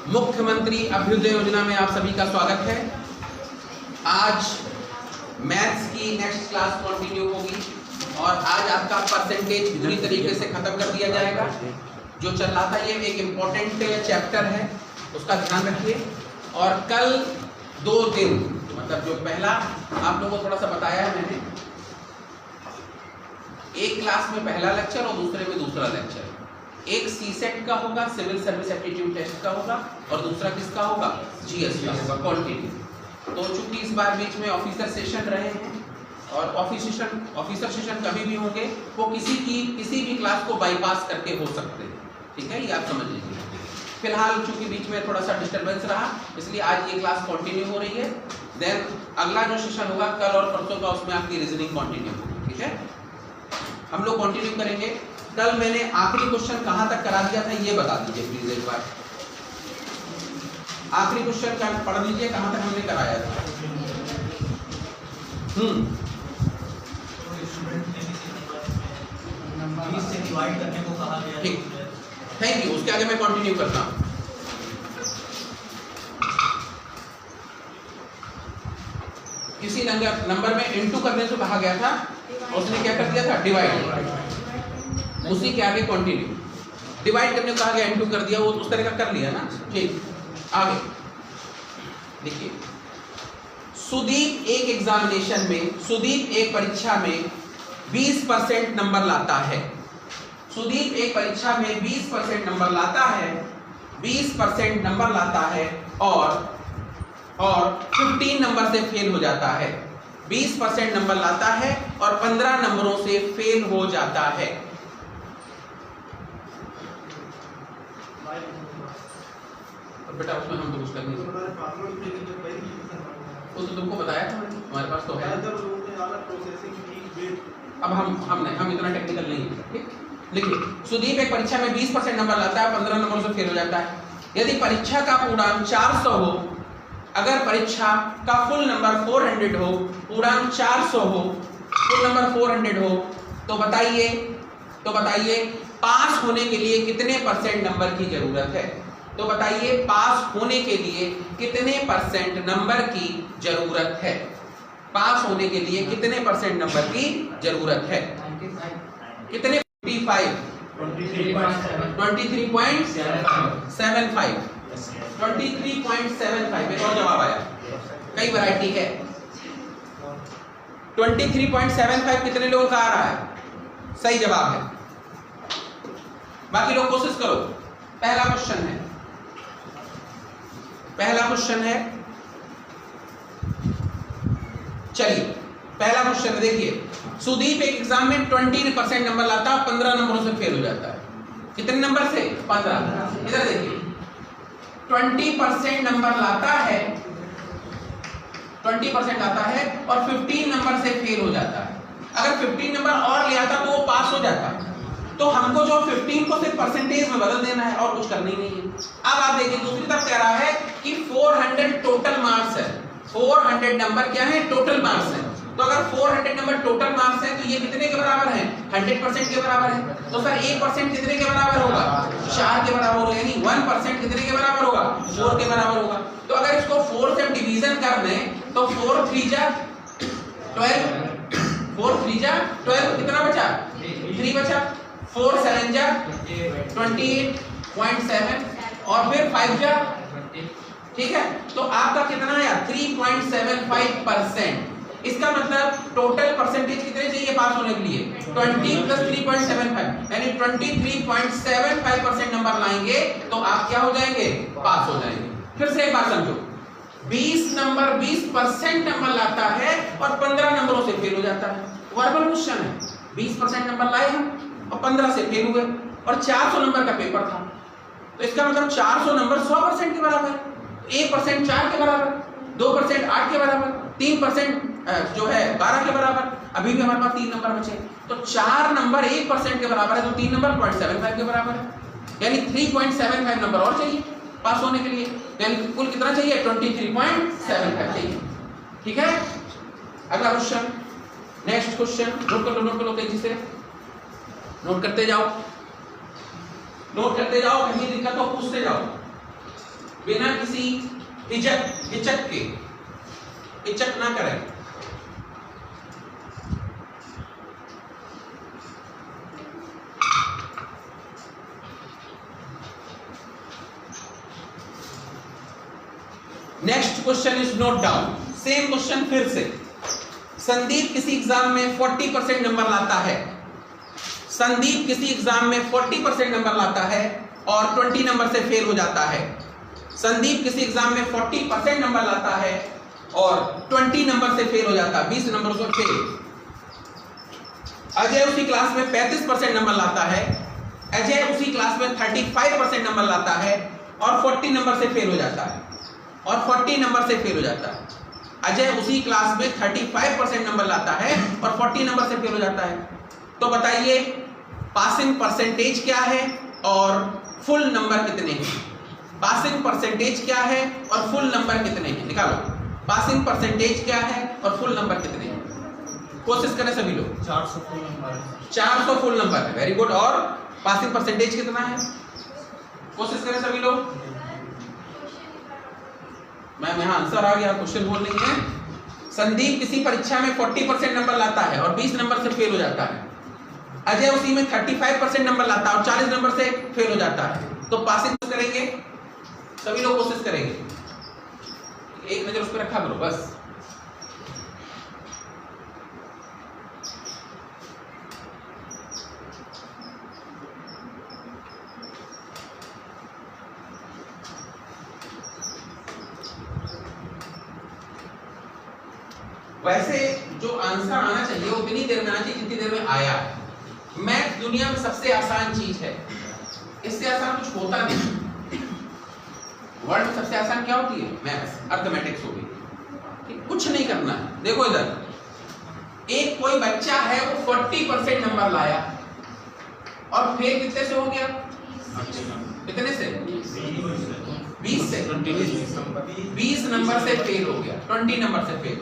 मुख्यमंत्री अभ्युदय योजना में आप सभी का स्वागत है। आज मैथ्स की नेक्स्ट क्लास कंटिन्यू होगी और आज आपका परसेंटेज पूरी तरीके से खत्म कर दिया जाएगा। जो चल रहा था ये एक इम्पोर्टेंट चैप्टर है, उसका ध्यान रखिए। और कल 2 दिन मतलब जो पहला आप लोगों को थोड़ा सा बताया है मैंने, एक क्लास में पहला लेक्चर और दूसरे में दूसरा लेक्चर। एक सीसेट का होगा, सिविल सर्विस एप्टीट्यूड टेस्ट का होगा, और दूसरा किसका होगा, जीएस का होगा, क्वांटिटी। तो चूंकि इस बार बीच में ऑफिसर सेशन रहे हैं और ऑफिसर सेशन कभी भी होंगे वो किसी भी क्लास को बाईपास करके हो सकते हैं, ठीक है, ये आप समझ लीजिए। फिलहाल चूंकि बीच में थोड़ा सा डिस्टर्बेंस रहा, इसलिए आज ये क्लास कंटिन्यू हो रही है। देन अगला जो सेशन होगा कल और परसों का, उसमें आपकी रीजनिंग कंटिन्यू होगी, ठीक है। हम लोग कंटिन्यू करेंगे। कल मैंने आखिरी क्वेश्चन कहां तक करा दिया था ये बता दीजिए प्लीज एक बार। आखिरी क्वेश्चन पढ़ लीजिए, कहां तक हमने कराया था। ठीक, थैंक यू। उसके आगे मैं कंटिन्यू करता हूं। किसी नंबर में इनटू करने से कहा गया था, उसने क्या कर दिया था, डिवाइड। उसी के आगे कंटिन्यू। डिवाइड करने को कहा गया, इनटू कर दिया, वो उस तरह का कर लिया ना। ठीक, आगे देखिए। सुदीप एक एग्जामिनेशन में, सुदीप एक परीक्षा में 20% नंबर लाता है। सुदीप एक परीक्षा में 20% नंबर लाता है, 20% नंबर लाता है और 15 नंबर से फेल हो जाता है। 20% नंबर लाता है और 15 नंबरों से फेल हो जाता है। बेटा उसमें हम तो कुछ कर नहीं सकते, वो तो तुमको बताया था मैंने, हमारे पास तो है। अब हम इतना टेक्निकल नहीं है, ठीक। लिखिए, सुदीप एक परीक्षा में 20% नंबर लाता है, 15 नंबरों से फेल हो जाता है। यदि परीक्षा का पूर्णांक 400 हो, अगर परीक्षा का फुल नंबर 400 हो, पूर्णांक 400 हो, फुल नंबर 400 हो, तो बताइए पास होने के लिए कितने परसेंट नंबर की जरूरत है। तो बताइए पास होने के लिए कितने परसेंट नंबर की जरूरत है। पास होने के लिए कितने परसेंट नंबर की जरूरत है। कितने, 23.75, 23.75। एक और जवाब आया, कई वैरायटी है। 23.75 कितने लोगों का आ रहा है, सही जवाब है। बाकी लोग कोशिश करो। पहला क्वेश्चन है, चलिए पहला क्वेश्चन है, देखिए। सुदीप एक एग्जाम में 20% नंबर लाता है, 15 नंबरों से फेल हो जाता है। कितने नंबर से, 15। इधर देखिए, 20% नंबर लाता है, 20% लाता है और 15 नंबर से फेल हो जाता है। अगर 15 नंबर और ले आता तो वो पास हो जाता। तो हमको जो 15 को सिर्फ परसेंटेज में बदल देना है और कुछ करना ही नहीं है। अब आप देखिए दूसरी तरफ कह रहा है कि 400 टोटल मार्क्स है। 400 नंबर क्या है, टोटल मार्क्स है। तो अगर 400 नंबर टोटल मार्क्स है तो ये कितने के बराबर है, 100% के बराबर है। तो सर 1% कितने के बराबर होगा, 4 के बराबर होगा। यानी 1% कितने के बराबर होगा, 4 के बराबर होगा। तो अगर इसको 4 से डिवीजन कर दें तो 4 3 जा 12, 4 3 जा 12, कितना बचा, 3 बचा। 4 7 जा 28.7 और फिर 5 जा, ठीक है। तो आपका कितना आया, 3.75%। इसका मतलब टोटल परसेंटेज कितने चाहिए पास होने के लिए, 20 + 3.75, यानी 23.75% नंबर लाएंगे तो आप क्या हो जाएंगे, पास हो जाएंगे। फिर से एक बात समझो, 20% नंबर लाता है और 15 नंबरों से फेल हो जाता है। वर्बल क्वेश्चन है, 20% नंबर लाए हम और 15 से फेल हुए और 400 नंबर का पेपर था। तो इसका मतलब 400 नंबर 100% के बराबर है। 1% 4 के बराबर, 2% 8 के बराबर, 3% जो है 12 के बराबर। अभी भी हमारे पास 3 नंबर बचे, तो 4 नंबर 1% के बराबर है, तो 3 नंबर 0.75 के बराबर है। यानी 3.75 नंबर और चाहिए पास होने के लिए। यानी कुल कितना चाहिए, 23.75 चाहिए, ठीक है। अगला क्वेश्चन, नेक्स्ट क्वेश्चन, नोट कर लो तेजी से, नोट करते जाओ। नोट करते जाओ, कहीं दिक्कत हो पूछते जाओ बिना किसी हिचक के। हिचक ना करें। Next question is note down. Same question फिर से। संदीप किसी एग्जाम में 40% नंबर लाता है। संदीप किसी एग्जाम में 40% नंबर लाता है और 20 नंबर से फेल हो जाता है। संदीप किसी एग्जाम में 40% नंबर लाता है और 20 नंबर से फेल हो जाता है, 20 नंबर से फेल। अजय उसी क्लास में 35% नंबर लाता है। अजय उसी क्लास में 35% नंबर लाता है और 40 नंबर से फेल हो जाता है, और 40 नंबर से फेल हो जाता है। अजय उसी क्लास में 35% नंबर लाता है और 40 नंबर से फेल हो जाता है। तो बताइए पासिंग परसेंटेज क्या है और फुल नंबर कितने हैं? पासिंग परसेंटेज क्या है और फुल नंबर कितने हैं? निकालो। पासिंग परसेंटेज क्या है और फुल नंबर कितने हैं? कोशिश करें सभी लोग। 400 फुल नंबर है। 400 फुल नंबर है, वेरी गुड। और पासिंग परसेंटेज कितना है? कोशिश करें सभी लोग। मैम यहाँ आंसर आ गया, क्वेश्चन बोल रही है। संदीप किसी परीक्षा में 40% नंबर लाता है और 20 नंबर से फेल हो जाता है। अजय उसी में 35% नंबर लाता है और 40 नंबर से फेल हो जाता है। तो पासिंग करेंगे सभी लोग, कोशिश करेंगे। एक नजर उस पर रखा करो बस। वैसे जो आंसर आना चाहिए उतनी देर में आना चाहिए जितनी देर में आया। मैथ दुनिया में सबसे आसान चीज है, इससे आसान कुछ होता नहीं। वर्ल्ड में सबसे आसान क्या होती है? मैथ्स, अर्थमेटिक्स हो गई। कुछ नहीं करना है। देखो इधर, एक कोई बच्चा है वो 40% नंबर लाया और फेल कितने से हो गया? कितने से? 20 से। 20 नंबर से फेल हो गया, 20 नंबर से फेल।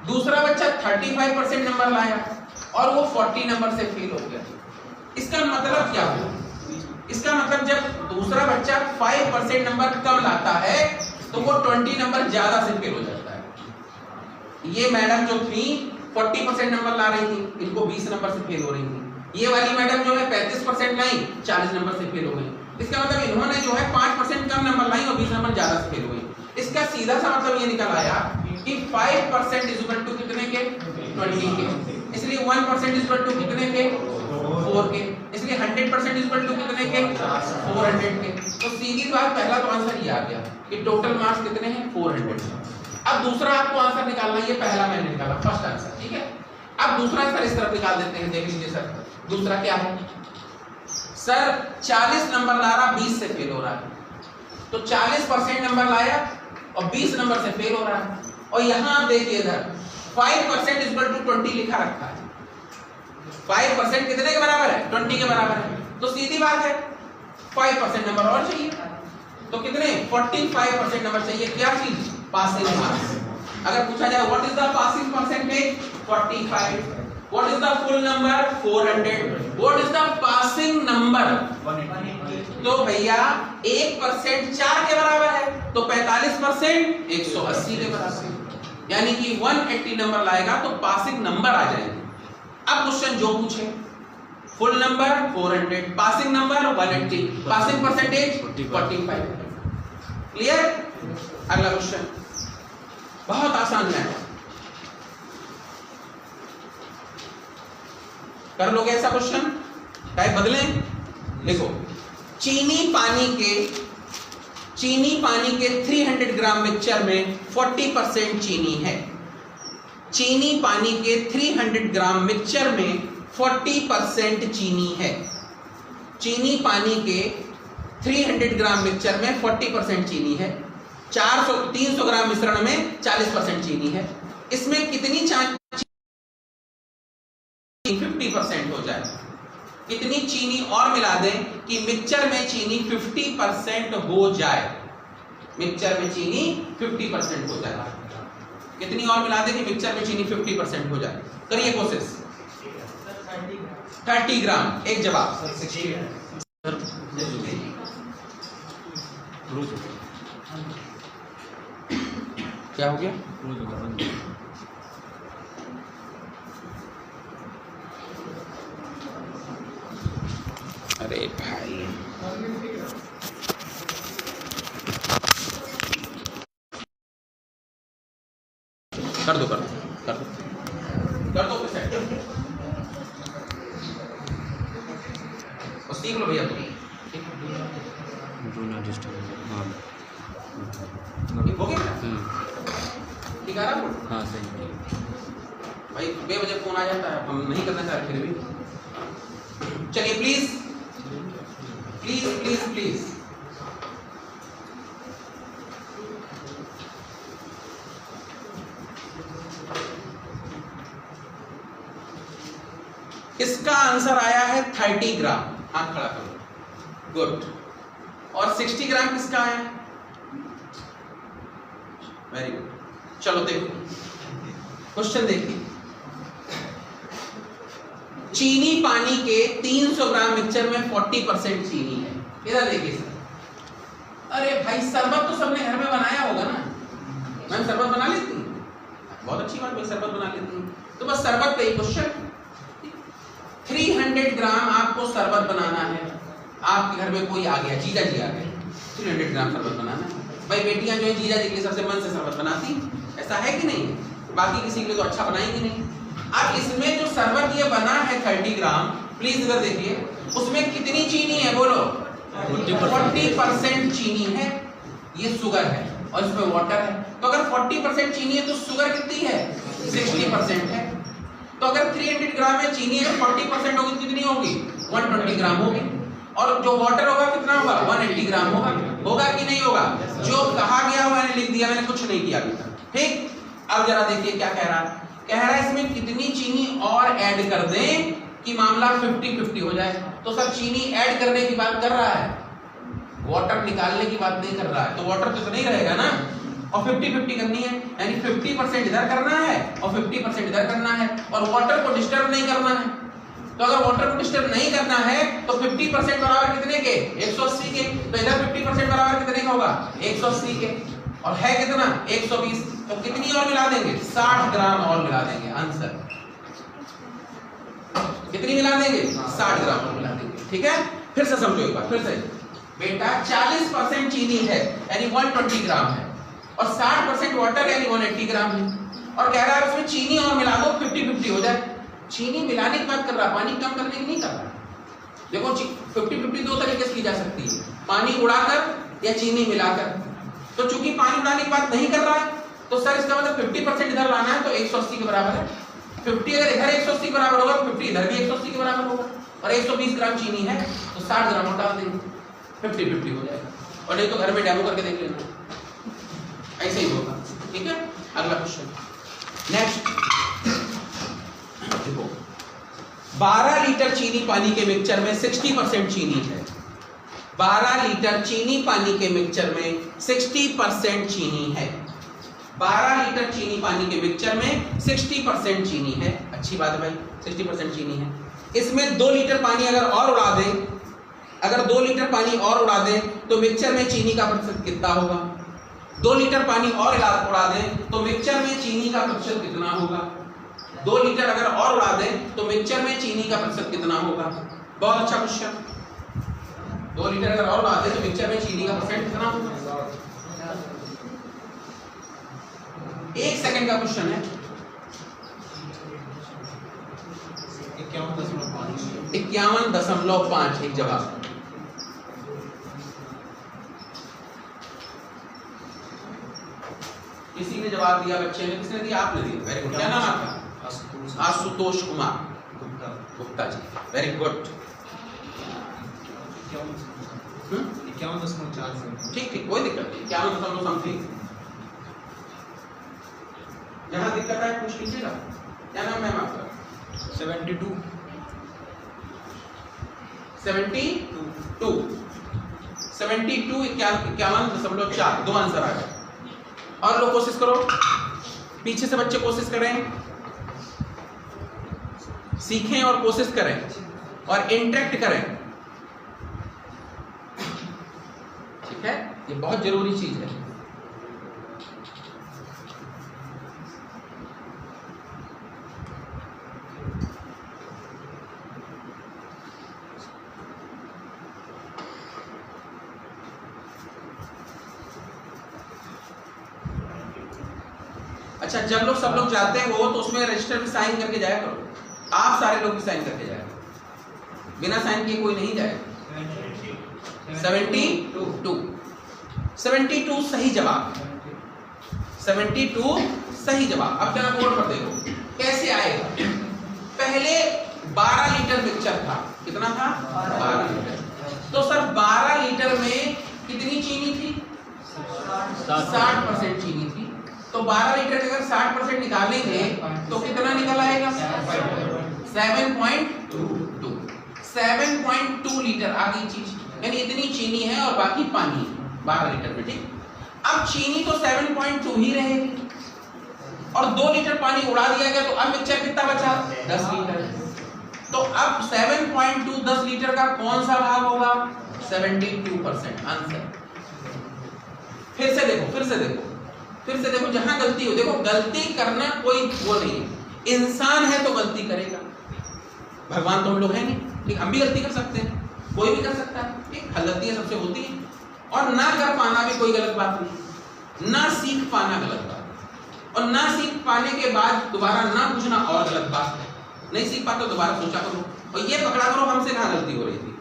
दूसरा बच्चा 35% नंबर लाया और वो 40 नंबर से फेल हो गया। इसका मतलब क्या हुआ? इसका मतलब जब दूसरा बच्चा 5% नंबर कम लाता है तो वो 20 नंबर ज्यादा से फेल हो जाता है। ये मैडम जो थी 40% नंबर ला रही थी, इनको 20 नंबर से फेल हो रही थी। ये वाली मैडम जो है 35% लाई, 40 नंबर से फेल हो गई। इसका मतलब इन्होंने जो है 5% कम नंबर लाई और 20 नंबर ज्यादा से फेल हो गई। इसका सीधा सा मतलब ये निकल आया कि 5% इज इक्वल टू कितने के? 20 के। इसलिए 1% इज इक्वल टू कितने के? 4 के। इसलिए 100% इज इक्वल टू कितने के? 400 के। तो सीधी बात, पहला तो आंसर ये आ गया कि टोटल मार्क्स कितने हैं? 400। अब दूसरा आपको आंसर निकालना, ये पहला मैंने निकाला, फर्स्ट आंसर, ठीक है। अब दूसरा आंसर इस तरफ निकाल देते हैं। देख लीजिए सर, दूसरा क्या है? सर 40 नंबर ला रहा, 20 से फेल हो रहा है। तो 40% नंबर लाया और 20 नंबर से फेल हो रहा है। और यहां आप देखिए इधर 5% इज इक्वल टू 20 लिखा रखा है। 5% कितने के बराबर है? 20 के बराबर है। तो सीधी बात है 5% नंबर और चाहिए। तो कितने? 45% नंबर चाहिए। क्या चीज? Passing marks. अगर पूछा जाए what is the passing percentage? 45। What is the full number? 400। What is the passing number? 180। तो भैया 1% 4 के बराबर है, तो 45% 180 के बराबर है। यानी कि 180 नंबर लाएगा तो पासिंग नंबर आ जाएगा। अब क्वेश्चन जो पूछे, full number 400, passing number 180, passing percentage 45। Clear? अगला क्वेश्चन बहुत आसान है, कर लोगे ऐसा क्वेश्चन? टाइप बदलें। देखो, चीनी पानी के 300 ग्राम मिक्सचर में 40% चीनी है। चीनी पानी के 300 ग्राम मिक्सचर में 40% चीनी है। चीनी पानी के 300 ग्राम मिक्सचर में 40% चीनी है। 300 ग्राम मिश्रण में 40% चीनी है। इसमें कितनी चांस 50% हो जाए? कितनी चीनी और मिला दें कि मिक्सचर में चीनी 50% हो जाए? मिक्सचर में चीनी 50% हो जाए। कितनी और मिला दें कि मिक्सचर में चीनी 50% हो जाए? करिए कोशिश। 30 ग्राम। एक जवाब। क्या हो गया? अरे भाई कर दो और सीख लो भैया तुम। हो गया ठीक है ना? हाँ सही भाई बेवजह फोन आ जाता है, हम नहीं करना चाहते फिर भी। चलिए प्लीज प्लीज प्लीज प्लीज इसका आंसर आया है 30 ग्राम। हाथ खड़ा करो, गुड। और 60 ग्राम किसका आया? Very good. चलो देखो क्वेश्चन देखिए, चीनी पानी के 300 ग्राम मिक्सचर में 40% चीनी है। इधर देखिए सर। अरे भाई शरबत तो सबने घर में बनाया होगा ना? मैम शरबत बना लेती हूँ, बहुत अच्छी बात, मैं शरबत बना लेती हूँ। तो बस शरबत का ही क्वेश्चन, 300 ग्राम आपको शरबत बनाना है। आपके घर में कोई आ गया, जीजा जी आ गए, 300 ग्राम शरबत बनाना है। भाई बेटियां जो है जीजा जी के सबसे मन से शरबत बनाती, ऐसा है कि नहीं? बाकी किसी के लिए तो अच्छा बनाएंगे नहीं। अब इसमें जो शरबत ये बना है 30 ग्राम, प्लीज इधर देखिए, उसमें कितनी चीनी है बोलो? 40% चीनी है, ये शुगर है और इसमें वाटर है। तो अगर 40% चीनी है तो शुगर कितनी है? 60% है। तो अगर 300 ग्राम में चीनी है तो 40% होगी, कितनी होगी? 120 ग्राम होगी। और जो वाटर होगा कितना होगा? 180 ग्राम होगा। होगा कि नहीं होगा? जो कहा गया मैंने लिख दिया, मैंने कुछ नहीं किया अभी तक, ठीक। अब जरा देखिए क्या कह रहा है। कह रहा है इसमें कितनी चीनी और ऐड कर दें कि मामला 50-50 हो जाए। तो सर चीनी ऐड करने की बात कर रहा है, वाटर निकालने की बात नहीं कर रहा है। तो वाटर तो नहीं रहेगा ना, और 50-50 करनी है, यानी 50% इधर करना है और 50% इधर करना है, और वाटर को डिस्टर्ब नहीं करना है। तो अगर वाटर को डिस्टर्ब नहीं करना है तो 50% बराबर कितने के? 180 के। तो इधर 50% बराबर कितने का होगा? 180 के। और है कितना? 120। तो कितनी और मिला देंगे? 60 ग्राम और मिला देंगे। आंसर कितनी मिला देंगे? 60 ग्राम और मिला देंगे। ठीक है, फिर से समझो एक बार, फिर से बेटा 40% चीनी है यानी 120 ग्राम है, और 60% वाटर यानी 180 ग्राम है। और कह रहा है उसमें चीनी और मिला दो 50-50 हो जाए। चीनी मिलाने की बात कर रहा है, पानी कम करने की नहीं कर रहा। देखो 50-50 दो तरीके से की जा सकती है, पानी उड़ाकर या चीनी मिलाकर। तो चूंकि पानी उड़ाने की बात नहीं कर रहा है तो सर इसका मतलब 50% इधर लाना है, तो 180 के बराबर है। 50 अगर इधर 180 के बराबर होगा, 50 इधर भी 180 के बराबर होगा, और 120 ग्राम चीनी है तो 60 ग्राम और डाल देंगे, 50-50 हो जाएगा। और नहीं तो घर में डेमो करके देख लेना, ऐसे ही होगा। ठीक है, अगला क्वेश्चन नेक्स्ट देखो, 12 लीटर चीनी पानी के मिक्सचर में 60% चीनी है। 12 लीटर चीनी पानी के मिक्सचर में 60% चीनी है। 12 लीटर चीनी पानी के मिक्सचर में 60% चीनी है। अच्छी बात है भाई, 60% चीनी है। इसमें 2 लीटर पानी अगर और उड़ा दें, अगर 2 लीटर पानी और उड़ा दें तो मिक्सचर में चीनी का प्रतिशत कितना होगा? 2 लीटर पानी और उड़ा दें तो मिक्सचर में चीनी का प्रतिशत कितना होगा? 2 लीटर अगर और उड़ा दें तो मिक्सचर में चीनी का प्रतिशत कितना होगा? बहुत अच्छा क्वेश्चन। 2 लीटर अगर और उड़ा दें तो मिक्सचर में चीनी का प्रतिशत कितना होगा? 1 सेकंड का क्वेश्चन है। 51.5 एक जवाब। किसी ने जवाब दिया, बच्चे ने, किसने दिया? आपने दिया, वेरी गुड। क्या नाम आपका? Ashutosh Kumar Gupta ji, very good. 51.4। ठीक ठीक, कोई दिक्कत नहीं, 51 समथिंग। जहां दिक्कत है पूछ लीजिएगा। क्या नाम है आपका? 72 51.4, 2 आंसर आ गए। और लोग कोशिश करो, पीछे से बच्चे कोशिश करें, सीखें और कोशिश करें और इंटरेक्ट करें। ठीक है, ये बहुत जरूरी चीज है। अच्छा, जब लोग सब लोग जाते हो तो उसमें रजिस्टर पे साइन करके जाया करो। आप सारे लोग भी साइन करके जाए, बिना साइन किए कोई नहीं जाए। 72 सही जवाब, 72 सही जवाब। अब जरा बोर्ड पर देखो कैसे आएगा। पहले 12 लीटर मिक्सचर था, कितना था? 12 लीटर। तो सर 12 लीटर में कितनी चीनी थी? 60% चीनी थी। तो 12 लीटर अगर 60% निकालेंगे तो कितना निकल आएगा? 7.2 लीटर आ गई चीज, यानी इतनी चीनी है और बाकी पानी 12 लीटर में। ठीक, अब चीनी तो 7.2 ही रहेगी और 2 लीटर पानी उड़ा दिया गया, तो अब मिक्सचर कितना बचा? 10 लीटर। तो अब 7.2 10 लीटर का कौन सा भाग होगा? 72% आंसर। फिर से देखो जहां गलती हो। देखो गलती करना कोई वो नहीं है, इंसान है तो गलती करेगा, भगवान तो हम लोग हैं नहीं, ठीक, हम भी गलती कर सकते हैं, कोई भी कर सकता है, ठीक, गलतियां सबसे होती हैं। और ना कर पाना भी कोई गलत बात नहीं, ना सीख पाना गलत बात, और ना सीख पाने के बाद दोबारा ना पूछना और गलत बात है। नहीं सीख पाते दोबारा सोचा करो और ये पकड़ा करो हमसे कहाँ गलती हो रही थी।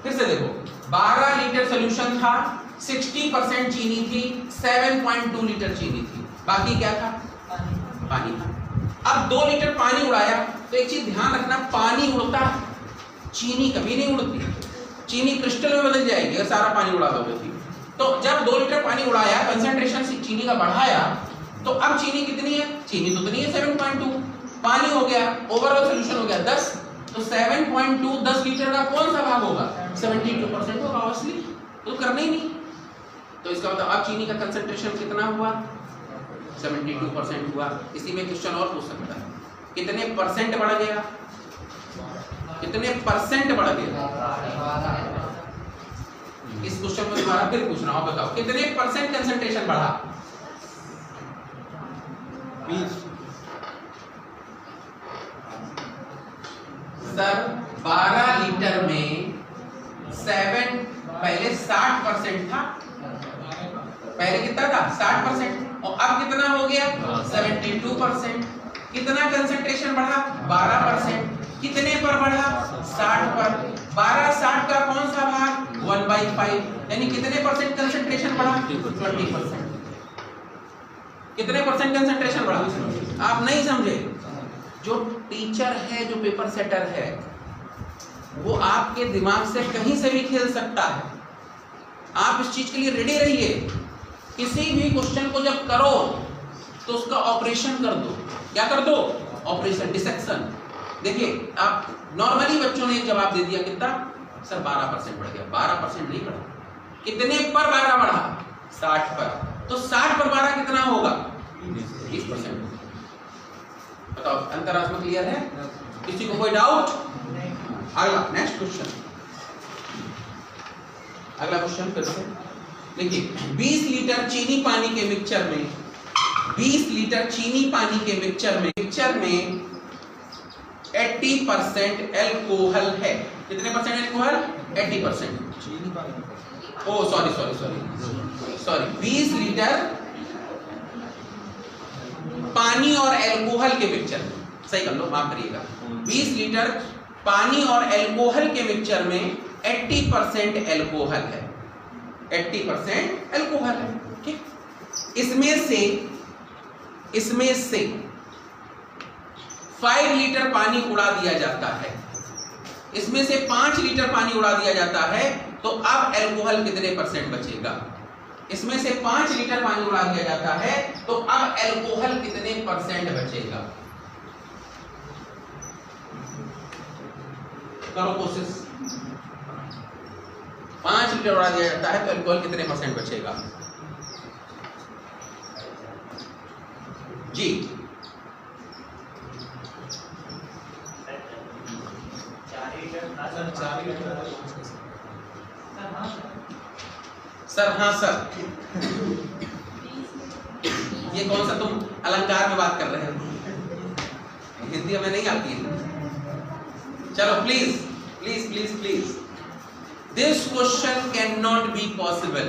फिर से देखो 12 लीटर सोल्यूशन था, 60% चीनी थी, 7.2 लीटर चीनी थी, बाकी क्या था? पानी था। अब 2 लीटर पानी उड़ाया, तो एक चीज ध्यान रखना, पानी उड़ता है, चीनी कभी नहीं उड़ती। चीनी क्रिस्टल में बदल जाएगी अगर सारा पानी उड़ा दोगे। तो जब 2 लीटर पानी उड़ाया, कंसंट्रेशन चीनी का बढ़ाया, तो अब चीनी कितनी है? चीनी तो कितनी है? 7.2। पानी हो गया, ओवरऑल सोल्यूशन हो गया 10, तो 7.2 10 लीटर का कौन सा भाग होगा? 72% होगा ऑब्वियसली, तो करना ही नहीं। तो इसका मतलब अब चीनी का कंसंट्रेशन कितना हुआ? 72% हुआ। इसी में क्वेश्चन और पूछ सकता है, कितने परसेंट बढ़ गया? कितने परसेंट बढ़ गया? इस क्वेश्चन को दोबारा फिर पूछना, आप बताओ कितने परसेंट कंसंट्रेशन बढ़ा? 20। सर 12 लीटर में 7 पहले 60% था, पहले कितना था? 60%, और अब कितना हो गया? 72%। कितना कंसंट्रेशन बढ़ा? 12%। कितने पर बढ़ा? 60 पर। 12 60 का कौन सा भाग? 1/5, यानी कितने परसेंट कंसंट्रेशन बढ़ा? 20%। कितने परसेंट कंसंट्रेशन बढ़ा? आप नहीं समझे। जो टीचर है, जो पेपर सेटर है, वो आपके दिमाग से कहीं से भी खेल सकता है। आप इस चीज के लिए रेडी रहिए। किसी भी क्वेश्चन को जब करो तो उसका ऑपरेशन कर दो। क्या कर दो? Operation, dissection. देखिए आप नॉर्मली बच्चों ने एक जवाब दे दिया, कितना? सर 12% बढ़ गया। 12% नहीं बढ़ा, कितने पर 12 बढ़ा? 60 पर। तो 60 पर 12 कितना होगा? 20%। बताओ अंतरात्मा क्लियर है? किसी को कोई डाउट? अगला नेक्स्ट क्वेश्चन, अगला क्वेश्चन फिर से देखिए। 20 लीटर चीनी पानी के मिक्सचर में, 20 लीटर चीनी पानी के मिक्सचर में 80% एल्कोहल है। कितने परसेंट एल्कोहल? 80%। चीनी पानी, ओ सॉरी 20 लीटर पानी और एल्कोहल के मिक्सचर में, सही कर लो, माफ करिएगा, 20 लीटर पानी और एल्कोहल के मिक्सचर में 80% एल्कोहल है। 80% एल्कोहल है, ठीक। इसमें से 5 लीटर पानी उड़ा दिया जाता है, इसमें से 5 लीटर पानी उड़ा दिया जाता है, तो अब एल्कोहल कितने परसेंट बचेगा? इसमें से 5 लीटर पानी उड़ा दिया जाता है, तो अब एल्कोहल कितने परसेंट बचेगा? करो कोशिश। 5 लीटर उड़ा दिया जाता है तो एल्कोहल कितने परसेंट बचेगा? जी 4 सर हाँ सर, ये कौन सा तुम अलंकार में बात कर रहे हो? हिंदी हमें नहीं आती है। चलो please please please please, this question can not be possible.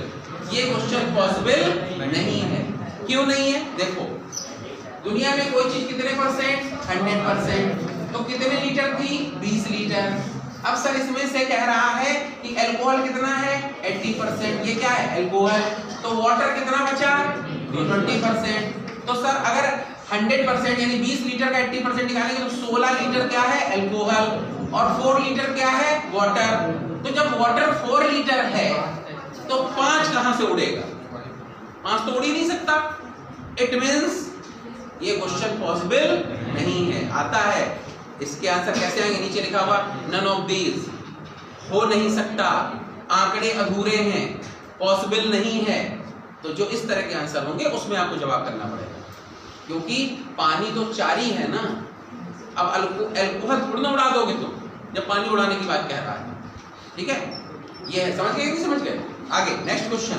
ये क्वेश्चन पॉसिबल नहीं है। क्यों नहीं है? देखो, दुनिया में कोई चीज कितने परसेंट? 100%। तो कितने लीटर थी? 20 लीटर। अब सर इसमें से कह रहा है कि अल्कोहल कितना है? 80%। ये क्या है? अल्कोहल। तो वाटर कितना बचा? 20%। तो सर अगर 100% यानी 20 लीटर का 80% निकालेंगे तो 16 लीटर क्या है? अल्कोहल। और 4 लीटर क्या है? वाटर। तो जब वाटर 4 लीटर है तो 5 कहां से उड़ेगा? 5 तो उड़ ही नहीं सकता। इट मींस ये क्वेश्चन पॉसिबल नहीं है। आता है, इसके आंसर कैसे आएंगे? नीचे लिखा हुआ नन ऑफ दीज, हो नहीं सकता, आंकड़े अधूरे हैं, पॉसिबल नहीं है। तो जो इस तरह के आंसर होंगे उसमें आपको जवाब करना पड़ेगा, क्योंकि पानी तो 4 ही है ना। अब अल्कोहल थोड़ा ना उड़ा दोगे तुम, जब पानी उड़ाने की बात कह रहा है। ठीक है, ये है। समझ गए कि समझ गए? आगे नेक्स्ट क्वेश्चन,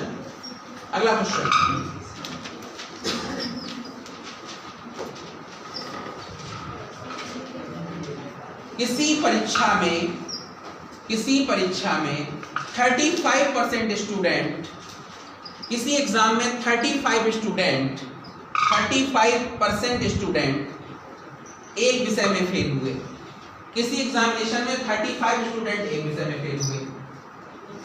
अगला क्वेश्चन। किसी परीक्षा में 35% स्टूडेंट, किसी एग्जाम में 35% स्टूडेंट एक विषय में फेल हुए। किसी एग्जामिनेशन में 35 स्टूडेंट एक विषय में फेल हुए,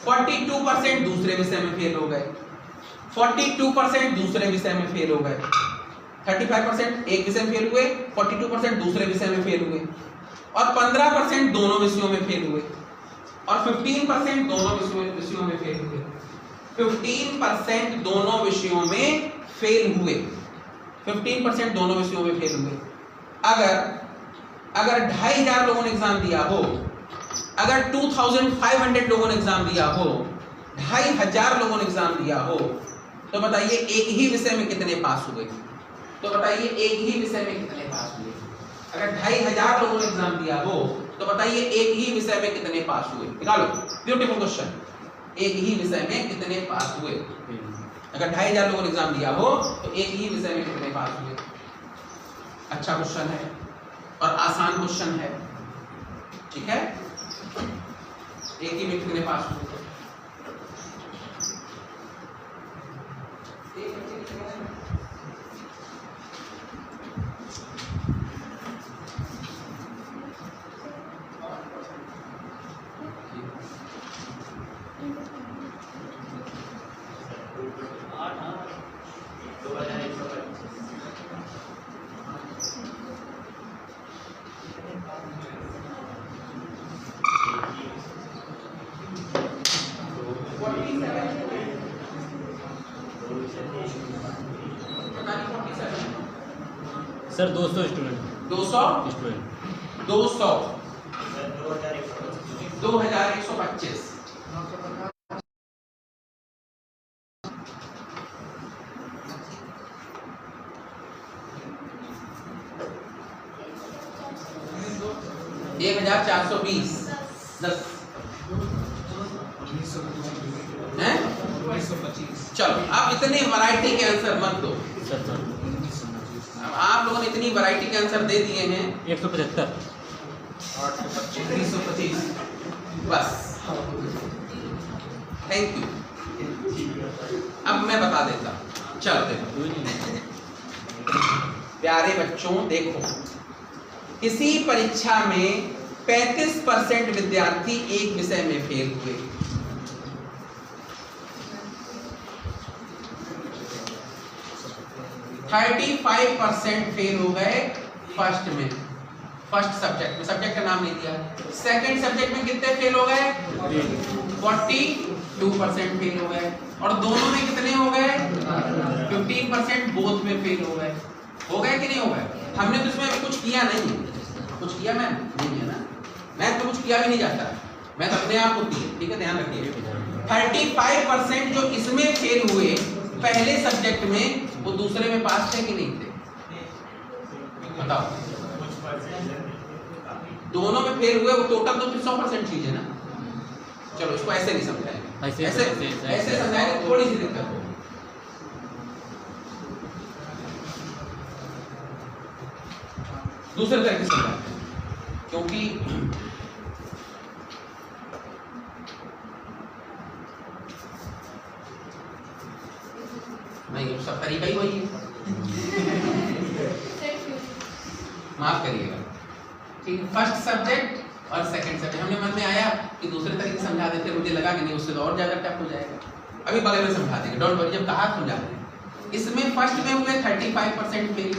42% दूसरे विषय में फेल हो गए, 42% दूसरे विषय में फेल हो गए। 35% एक विषय में फेल हुए, 42% दूसरे विषय में फेल हुए, और 15% दोनों विषयों में फेल हुए, और 15% दोनों विषयों में फेल हुए। 15% दोनों विषयों में फेल हुए। 15% दोनों विषयों में फेल हुए। अगर 2500 लोगों ने एग्जाम दिया हो, अगर 2500 लोगों ने एग्जाम दिया हो, 2500 लोगों ने एग्जाम दिया हो, तो बताइए एक ही विषय में कितने पास हुए? तो बताइए एक ही विषय में कितने पास हुए? अगर 2500 लोगों ने एग्जाम दिया हो तो बताइए एक ही विषय में कितने पास हुए? निकालो, ब्यूटीफुल क्वेश्चन। एक ही विषय में कितने पास हुए? अगर 2500 लोगों ने एग्जाम दिया हो तो एक ही विषय में कितने पास हुए? अच्छा क्वेश्चन है और आसान क्वेश्चन है। ठीक है, एक ही में कितने पास हुए? Sir 200 student. 200 स्टूडेंट। 200 2125। एक 1420 10 हैं? 1925। चलो आप इतने वैरायटी के आंसर मत दो। अब आप लोगों ने इतनी वैरायटी के आंसर दे दिए हैं। 175 1925 बस। Thank you. अब मैं बता देता हूं। चलो देखो प्यारे बच्चों, देखो किसी परीक्षा में 35% विद्यार्थी एक विषय में फेल हुए। थर्टी 35% फेल हो गए फर्स्ट में, फर्स्ट सब्जेक्ट में। सब्जेक्ट का नाम नहीं दिया। सेकंड सब्जेक्ट में कितने फेल हो गए? 42% फेल हो गए। और दोनों में कितने हो गए? 15% बोथ में फेल हो गए। हो गए कि नहीं हो गए? हमने तो इसमें कुछ किया नहीं। कुछ किया मैम? नहीं है ना। मैथ तो कुछ किया भी नहीं जाता, मैथ अपने आप होती है। ठीक है, ध्यान रखिए। 35% जो इसमें फेल हुए पहले सब्जेक्ट में, वो दूसरे में पास थे कि नहीं थे? बताओ। दोनों में फेल हुए, वो टोटल तो 100% चीज है ना। चलो इसको ऐसे नहीं समझाएंगे, ऐसे ऐसे ऐसे समझाएंगे, थोड़ी सी दिक्कत होगी। दूसरे तरीके से समझाते हैं, क्योंकि नहीं सब तरीका ही वही है, माफ करिएगा। ठीक, फर्स्ट सब्जेक्ट और सेकंड सब्जेक्ट हमने मन में आया कि दूसरे तरीके से समझा देते, मुझे लगा कि नहीं उससे तो और ज्यादा टफ हो जाएगा। अभी बगल में समझा देंगे, डोंट वरी, जब कहा समझा देंगे। इसमें फर्स्ट में हुए 35% फेल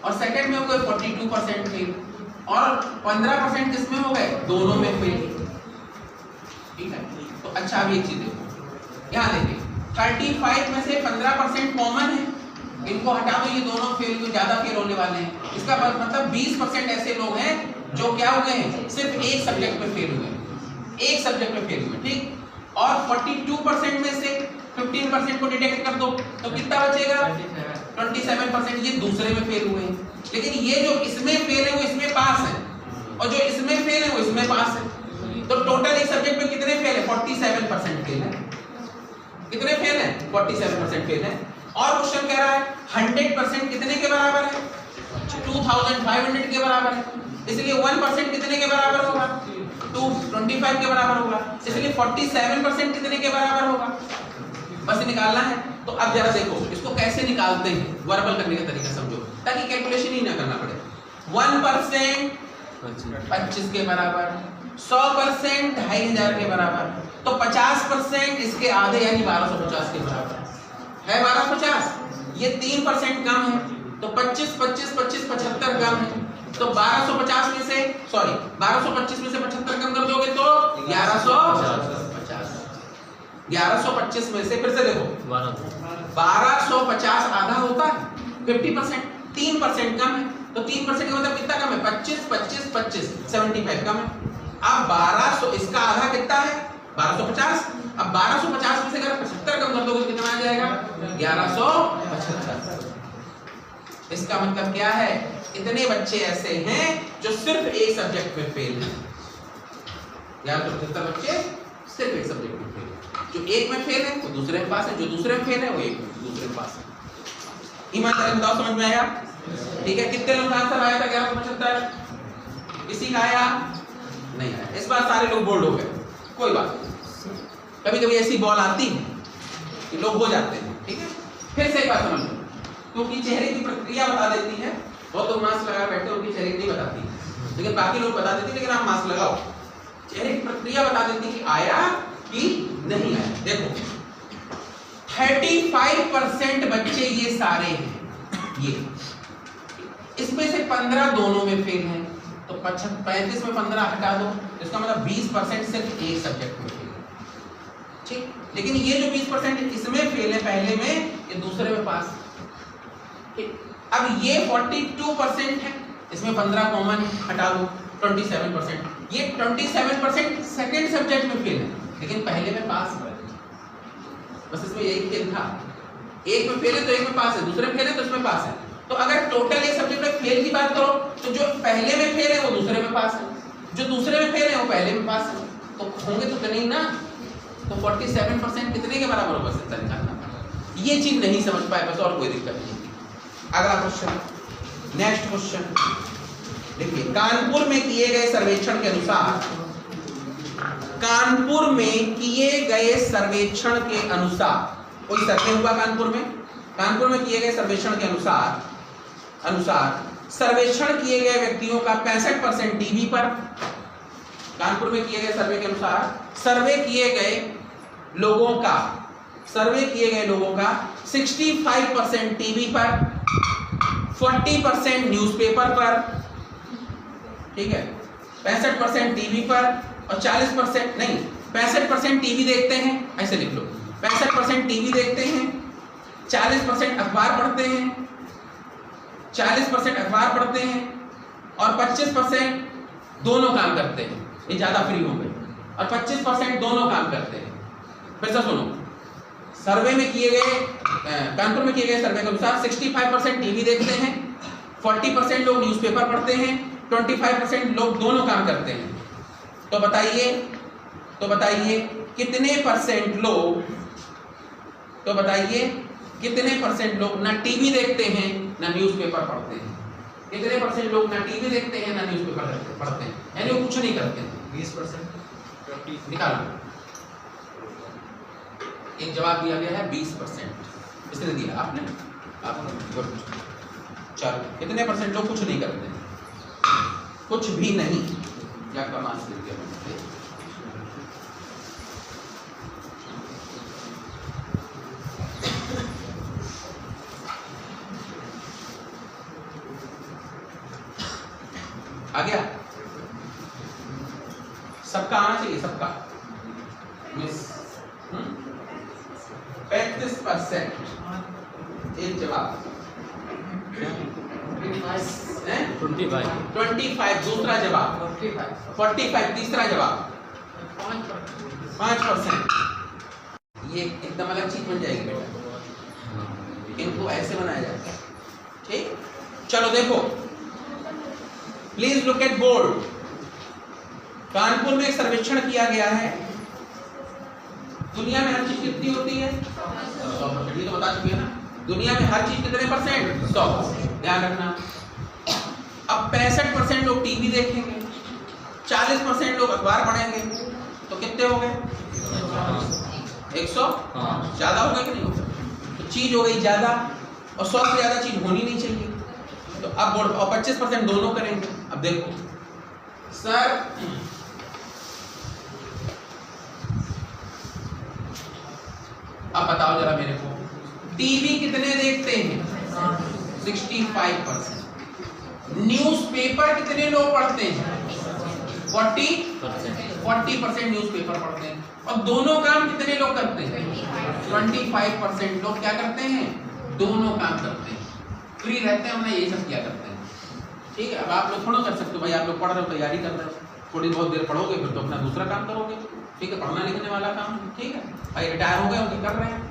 और सेकंड में हुए 42% फेल और 15% किसमें हो गए, दोनों में फेल। ठीक है, तो अच्छा अभी एक चीज देखो, यहाँ देखिए 35 में से 15% कॉमन है, इनको हटा दो, ये दोनों फेल, को ज्यादा फेल होने वाले हैं। इसका मतलब 20% ऐसे लोग हैं जो क्या हुए हैं, सिर्फ एक सब्जेक्ट में फेल हुए, एक सब्जेक्ट में फेल हुए। ठीक, और 42% में से 15% को डिडक्ट कर दो तो कितना बचेगा, 27%, ये दूसरे में फेल हुए हैं। लेकिन ये जो इसमें फेल है वो इसमें पास है, और जो इसमें फेल है वो इसमें पास है। तो टोटल एक सब्जेक्ट में कितने फेल है, 47% फेल है। कितने फेल है, 47% फेल है। और क्वेश्चन कह रहा है 100% कितने के बराबर है, 2500 के बराबर है। इसलिए 1% कितने के बराबर होगा, 225 के बराबर होगा। इसलिए 47% कितने के बराबर होगा, बस निकालना है। तो अब जरा देखो इसको कैसे निकालते हैं, वर्बल करने का तरीका समझो ताकि कैलकुलेशन ही ना करना पड़े। 1% 25 के बराबर, 100% 2500 के बराबर, तो 50% इसके आधे यानी 1250 के बराबर है। 1250, ये 3% कम है, तो 25 25 25 75 कम है। तो 1250 में से 1225 में से 75 कम कर दोगे तो 1150। 1125 में से फिर से देखो 1250 आधा होता है 50%, 3% कम है, तो 3% का मतलब कितना कम है, 25 25 25 75 कम है। अब 1200 इसका आधा कितना है, 1250। अब 1250 में से अगर 75 कम कर दोगे तो कितना आ जाएगा, 1175। इसका मतलब क्या है, इतने बच्चे ऐसे हैं जो सिर्फ एक सब्जेक्ट में फेल हैं। 1175 बच्चे सिर्फ एक सब्जेक्ट में फेल है। जो एक में फेल है वो दूसरे में पास है, जो दूसरे में फेल है वो एक दूसरे में पास है। ईमानदारी बताओ, समझ में आया? ठीक है, कितने लोग आंसर आया था 1175? किसी का आया नहीं आया? इस बार सारे लोग बोल्ड हो गए, कोई बात नहीं। कभी कभी ऐसी बॉल आती है कि लोग हो जाते हैं। ठीक है, फिर से एक बात समझ लो, क्योंकि चेहरे की प्रक्रिया बता देती है। बहुत लोग मास्क लगा बैठे, उनकी चेहरे नहीं बताती, लेकिन बाकी लोग बता देती, लेकिन आप मास्क लगाओ, चेहरे की प्रक्रिया बता देती कि आया कि नहीं आया। देखो 35% बच्चे ये सारे हैं, ये इसमें से 15 दोनों में फेल हैं, तो 35 में 15 हटा दो, इसका मतलब 20% सिर्फ एक सब्जेक्ट में फेल है। ठीक, लेकिन ये जो 20% इसमें फेल है पहले में, ये दूसरे में पास। ठीक, अब ये 42% है, इसमें 15 कॉमन है, हटा दो 27%। ये 27% सेकंड सब्जेक्ट में फेल है, लेकिन पहले में पास है। बस इसमें यही खेल था, एक में फेल है तो एक में पास है, दूसरे में फेल है तो इसमें पास है। तो अगर टोटल एक सब्जेक्ट में फेल की बात करो तो जो पहले में फेल है वो दूसरे में पास है, जो दूसरे में फेल है वो पहले में पास है, तो होंगे तो नहीं ना। तो 47% कितने के बराबर होगा, 70 निकालना। ये चीज नहीं समझ पाए बस, और कोई दिक्कत नहीं। अगला क्वेश्चन, नेक्स्ट क्वेश्चन देखिए, कानपुर में किए गए सर्वेक्षण के अनुसार, कानपुर में किए गए सर्वेक्षण के अनुसार, कोई सर्वे हुआ कानपुर में किए गए सर्वेक्षण के अनुसार सर्वेक्षण किए गए व्यक्तियों का 65% टीवी पर, कानपुर में किए गए सर्वे के अनुसार सर्वे किए गए लोगों का 65% टीवी पर, 40% न्यूज़पेपर पर। ठीक है, 65% टीवी पर और 40% नहीं, 65% टीवी देखते हैं, ऐसे लिख लो, 65% टीवी देखते हैं, 40% अखबार पढ़ते हैं, 40% अखबार पढ़ते हैं और 25% दोनों काम करते हैं, ये ज्यादा फ्री होंगे, और 25% दोनों काम करते हैं। फिर से सुनो, सर्वे में किए गए, कानपुर में किए गए सर्वे के अनुसार 65% टीवी देखते हैं, 40% लोग न्यूज़पेपर पढ़ते हैं, 25% लोग दोनों काम करते हैं। तो बताइए तो बताइए कितने परसेंट लोग, तो बताइए कितने परसेंट लोग ना टीवी देखते हैं ना न्यूज़पेपर पढ़ते हैं? कितने परसेंट लोग ना टीवी देखते हैं ना न्यूज़पेपर पढ़ते हैं, यानी वो कुछ नहीं करते हैं? 20%। निकालो। एक जवाब दिया गया है 20%, किसने दिया? आपने। चलो कितने परसेंट लोग कुछ नहीं करते? कुछ भी नहीं। क्या कमाल से दिया मैंने? आ गया? सबका आना चाहिए, सबका। 35% एक जवाब। 25 दूसरा जवाब। 45 तीसरा जवाब। 5%। ये एकदम अलग चीज बन जाएगी बेटा, इनको ऐसे बनाया जाता है। ठीक, चलो देखो, please look at board. Kanpur में एक सर्वेक्षण किया गया है। दुनिया में हर चीज कितनी होती है? 100%। ये तो बता चुके हैं ना। दुनिया में हर चीज कितने परसेंट? 100%। ध्यान रखना। अब 65% लोग टीवी देखेंगे, 40% लोग अखबार पढ़ेंगे, तो कितने हो गए? 100। ज्यादा हो गया कि नहीं हो गया? तो चीज हो गई ज्यादा, और 100 से ज्यादा चीज होनी नहीं चाहिए। तो अब बोर्ड और 25% दोनों करेंगे। अब देखो सर, अब बताओ जरा मेरे को, टीवी कितने देखते हैं? 65%। न्यूज़पेपर कितने लोग पढ़ते हैं? 40% न्यूज़पेपर पढ़ते हैं। और दोनों काम कितने लोग करते हैं? 25% लोग क्या करते हैं? दोनों काम करते हैं। फ्री रहते हैं, हमने यही सब किया करते हैं। ठीक है, अब आप लोग थोड़ा कर सकते हो भाई, आप लोग पढ़ रहे हो, तैयारी कर रहे हो, थोड़ी बहुत देर पढ़ोगे फिर तो अपना दूसरा काम करोगे। ठीक है, पढ़ना लिखने वाला काम। ठीक है भाई, रिटायर हो गए उनके कर रहे हैं।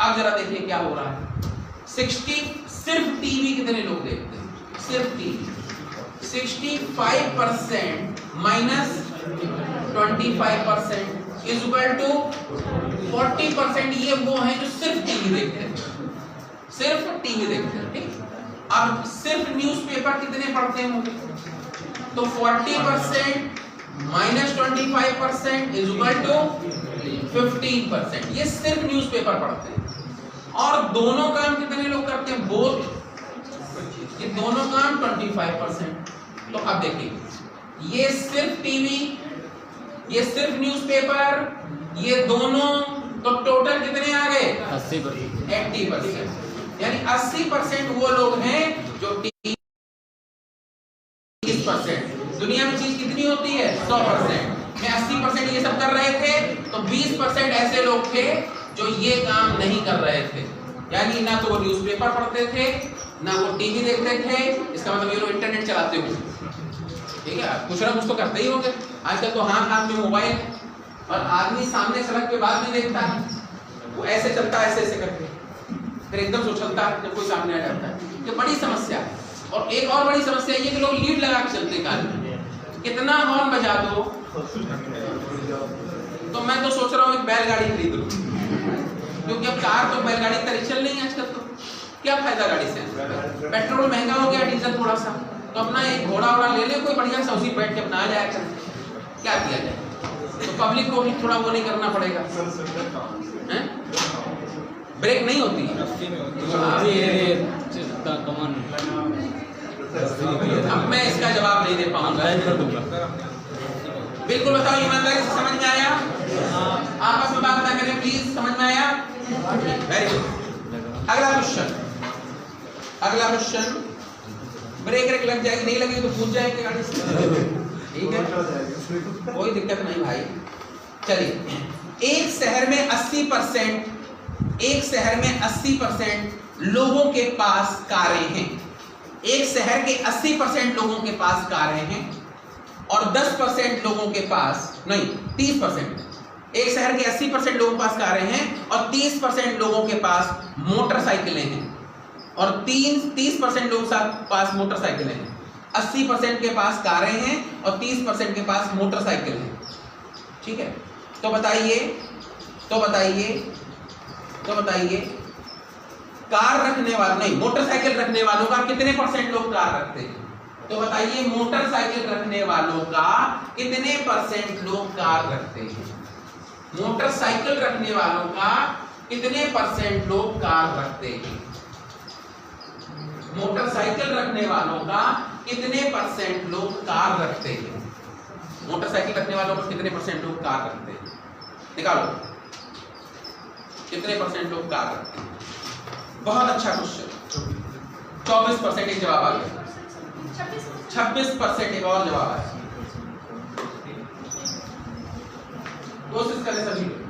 अब जरा देखिए क्या हो रहा है। 60 सिर्फ टीवी कितने लोग देखते हैं? सिर्फ TV. 65% minus 25% is equal to 40%। ये वो है जो सिर्फ टीवी देखते हैं, सिर्फ टीवी देखते हैं। ठीक, अब सिर्फ न्यूज़पेपर कितने पढ़ते होंगे? तो 40% माइनस 25% इज इक्वल टू 15%। ये सिर्फ न्यूज़पेपर पढ़ते हैं। और दोनों काम कितने लोग करते हैं? बोथ। ये दोनों काम 25%। तो अब देखिए, ये सिर्फ टीवी, ये सिर्फ न्यूज़पेपर, ये दोनों, तो टोटल कितने आ गए? 80%। यानी 80% वो लोग हैं जो 30%। दुनिया में चीज कितनी होती है? 100%। में 80% ये सब कर रहे थे, तो 20% ऐसे लोग थे जो ये काम नहीं कर रहे थे। यानी ना तो वो न्यूज़पेपर पढ़ते थे, ना वो टीवी देखते थे। इसका मतलब ये लोग इंटरनेट चलाते होंगे। ठीक है, कुछ ना कुछ तो करते ही होंगे। आजकल तो हाथ में मोबाइल है, और आदमी सामने सड़क पे बात नहीं देखता है, वो ऐसे चलता है, ऐसे करके, फिर एकदम से उछलता है जब कोई सामने आ जाता है। ये बड़ी समस्या है। और एक और बड़ी समस्या ये कि लोग लीड लगा के चलते हैं कार में। कितना हॉर्न बजा दो, तो मैं तो सोच रहा हूँ एक बैलगाड़ी खरीद लूं, क्योंकि अब कार तो बैलगाड़ी की तरह चल नहीं है आजकल। तो क्या फायदा गाड़ी से? पेट्रोल महंगा हो गया, डीजल थोड़ा सा, तो अपना एक घोड़ा वोड़ा ले ले कोई बढ़िया सा, उसी बैठ के अपना आ जाया कर। क्या किया जाए? तो पब्लिक को भी थोड़ा वो नहीं करना पड़ेगा। ब्रेक नहीं होती अब मैं इसका जवाब नहीं दे पाऊंगा। बिल्कुल बताओ, ईमानदारी से समझ में आया? आपस में बात ना करें प्लीज। समझ में आया? Very good. अगला क्वेश्चन, अगला क्वेश्चन। ब्रेक ब्रेक लग जाएगी, नहीं लगेगी तो पूछ जाएंगे गाड़ी से। ठीक है, कोई दिक्कत नहीं भाई। चलिए, एक शहर में 80% लोगों के पास कारें हैं। एक शहर के 80% लोगों के पास कारें हैं, और 10% लोगों के पास नहीं, 30%। एक शहर के 80% लोगों के पास कारें हैं, और 30% लोगों के पास मोटरसाइकिलें हैं। और 30% लोगों के पास मोटरसाइकिलें हैं। 80% के पास कारें हैं और 30% के पास मोटरसाइकिल हैं। ठीक है, तो बताइए कार रखने वाले नहीं, मोटरसाइकिल रखने वालों का कितने परसेंट लोग कार रखते हैं? तो बताइए मोटरसाइकिल रखने वालों का कितने परसेंट लोग कार रखते हैं? मोटरसाइकिल रखने वालों का कितने परसेंट लोग कार रखते हैं? मोटरसाइकिल रखने वालों का कितने परसेंट लोग कार रखते हैं? मोटरसाइकिल रखने वालों का कितने परसेंट लोग कार रखते हैं? निकालो, कितने परसेंट लोग कार रखते हैं? बहुत अच्छा क्वेश्चन। 24% एक जवाब आ गया। 26% एक और जवाब आया। कोशिश करें सभी लोग।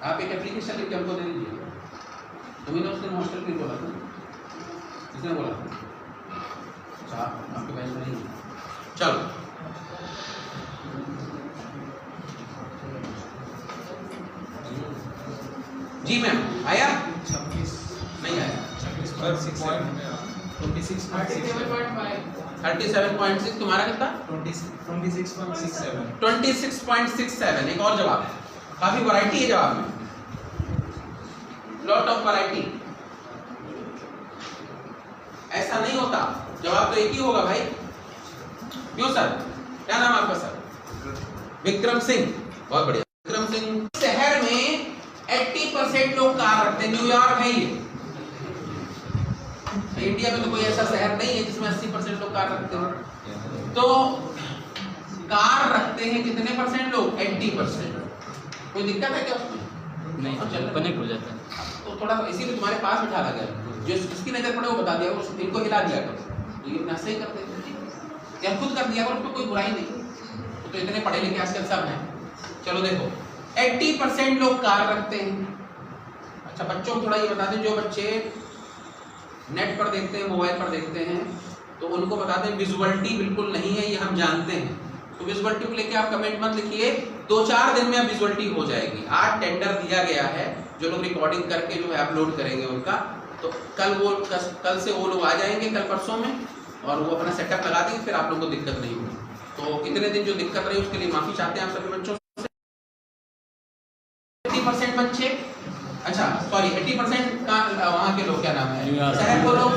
आप एक एप्लीकेशन लिख के हमको दे दीजिए। तुम्हें उस दिन हॉस्टल पे बोला था, किसने बोला था? अच्छा, आपके बैच में नहीं है। चलो जी मैम, आया? 26 नहीं आया। 37.6 तुम्हारा कितना? 26.67। एक और जवाब, काफी वैरायटी है जवाब में, लॉट ऑफ वैरायटी। ऐसा नहीं होता, जवाब तो एक ही होगा भाई। क्यों सर? क्या नाम आपका सर? विक्रम सिंह, बहुत बढ़िया। विक्रम सिंह, शहर में 80% लोग कार रखते हैं। न्यूयॉर्क है ये। इंडिया में तो कोई ऐसा शहर नहीं है जिसमें 80% लोग कार रखते हैं। तो कार रखते हैं कितने परसेंट लोग? 80%। कोई दिक्कत है क्या उसमें? नहीं, कनेक्ट हो जाता है। तो थोड़ा इसीलिए तुम्हारे पास बिठा लगा, जो जिसकी नजर पड़े वो बता दिया, इनको हिला दिया करो, तो ये अपना सही करते हैं या खुद कर दिया करो, उसमें कोई बुराई नहीं। तो इतने पढ़े लिखे आजकल सब हैं। चलो देखो, 80% लोग कार रखते हैं। अच्छा, बच्चों को थोड़ा ये बता दें, जो बच्चे नेट पर देखते हैं, मोबाइल पर देखते हैं, तो उनको बता दें विजुअलिटी बिल्कुल नहीं है, ये हम जानते हैं। तो विजुअलिटी को लेके आप कमेंट मत लिखिए, 2-4 दिन में अब विजुअलिटी हो जाएगी। आज टेंडर दिया गया है, जो लोग रिकॉर्डिंग करके जो है अपलोड करेंगे उनका, तो कल से वो लोग आ जाएंगे, कल परसों में, और वो अपना सेटअप लगा देंगे, फिर आप लोगों को दिक्कत नहीं होगी। तो इतने दिन जो दिक्कत रही उसके लिए माफी चाहते हैं आप सभी बच्चों से। 80% बच्चे, अच्छा सॉरी 80% का वहाँ के लोग, क्या नाम है, शहर को लोग।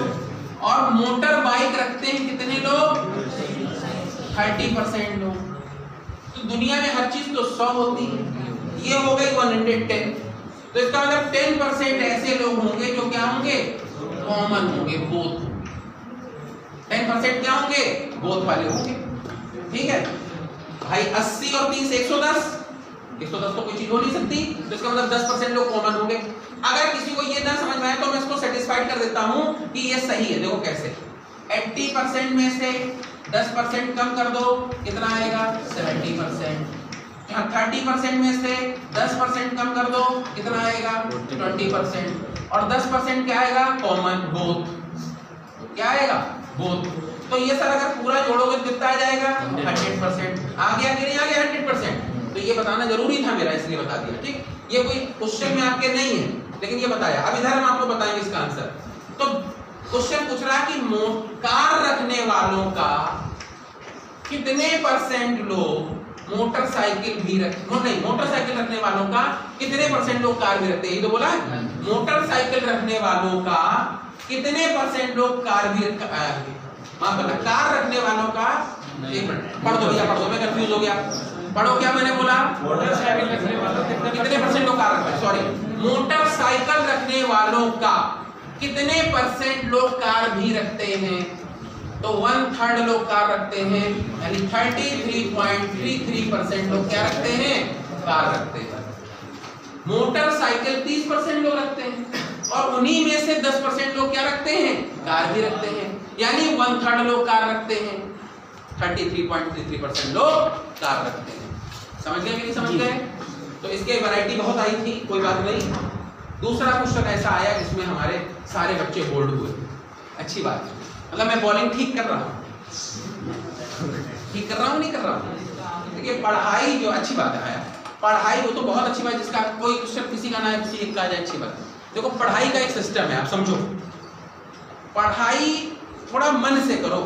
और मोटर बाइक रखते हैं कितने लोग? 30% लोग। तो दुनिया में हर चीज तो 100 होती है, ये हो गई 110। तो इसका मतलब 10% ऐसे लोग होंगे जो क्या होंगे? कॉमन होंगे, बोथ। 10% क्या होंगे? बोथ वाले होंगे। ठीक है भाई, 80 और 30 110। 110 तो कोई चीज हो नहीं सकती, तो इसका मतलब 10% लोग कॉमन होंगे। अगर किसी को ये ना समझ में आए तो मैं इसको सेटिस्फाइड कर देता हूं कि ये सही है। देखो कैसे, 80% में से 10% कम कर दो, कितना आएगा? 70%। 30% में से 10% कम कर दो, कितना आएगा? 20%। और 10% क्या आएगा? Common, both. क्या आएगा? बोथ। तो ये सर अगर पूरा जोड़ोगे तो कितना आ जाएगा? 100%। आ गया कि नहीं आ गया 100%? तो ये बताना जरूरी था मेरा, इसलिए बता दिया। ठीक, ये कोई क्वेश्चन में आपके नहीं है, लेकिन ये बताया। अब इधर हम आपको बताएंगे इसका आंसर। तो क्वेश्चन पूछ रहा है कि कार रखने वालों का कितने परसेंट लोग मोटरसाइकिल भी मोटरसाइकिल रखने वालों का कितने परसेंट लोग कार भी रखते हैं? ये तो बोला है। मोटरसाइकिल रखने वालों का कितने परसेंट लोग कार भी कार रखने वालों का, एक मिनट पढ़ दो भैया, पढ़ दो, मैं कंफ्यूज हो गया। पढ़ो, क्या मैंने बोला? मोटरसाइकिल रखने वालों कितने परसेंट लोग कार रखते हैं? सॉरी, मोटरसाइकिल रखने वालों का कितने परसेंट लोग कार भी रखते हैं? तो 1/3 लोग कार रखते हैं, यानी 33.33% लोग क्या रखते हैं? कार रखते हैं। मोटरसाइकिल 30% लोग रखते हैं, और उन्हीं में से 10% लोग क्या रखते हैं? कार भी रखते हैं, यानी 1/3 लोग कार रखते हैं। 33.33% लोग कार रखते हैं। समझ गए कि नहीं समझ गए? तो इसके वैरायटी बहुत आई थी, कोई बात नहीं। दूसरा क्वेश्चन ऐसा आया जिसमें हमारे सारे बच्चे होल्ड हुए, अच्छी बात है। मतलब मैं बॉलिंग ठीक कर रहा हूँ, ठीक कर रहा हूँ, नहीं कर रहा हूँ। देखिए पढ़ाई जो अच्छी बात है, पढ़ाई वो तो बहुत अच्छी बात है, जिसका कोई क्वेश्चन किसी का ना किसी एक का जाए, अच्छी बात है। देखो पढ़ाई का एक सिस्टम है, आप समझो। पढ़ाई थोड़ा मन से करो।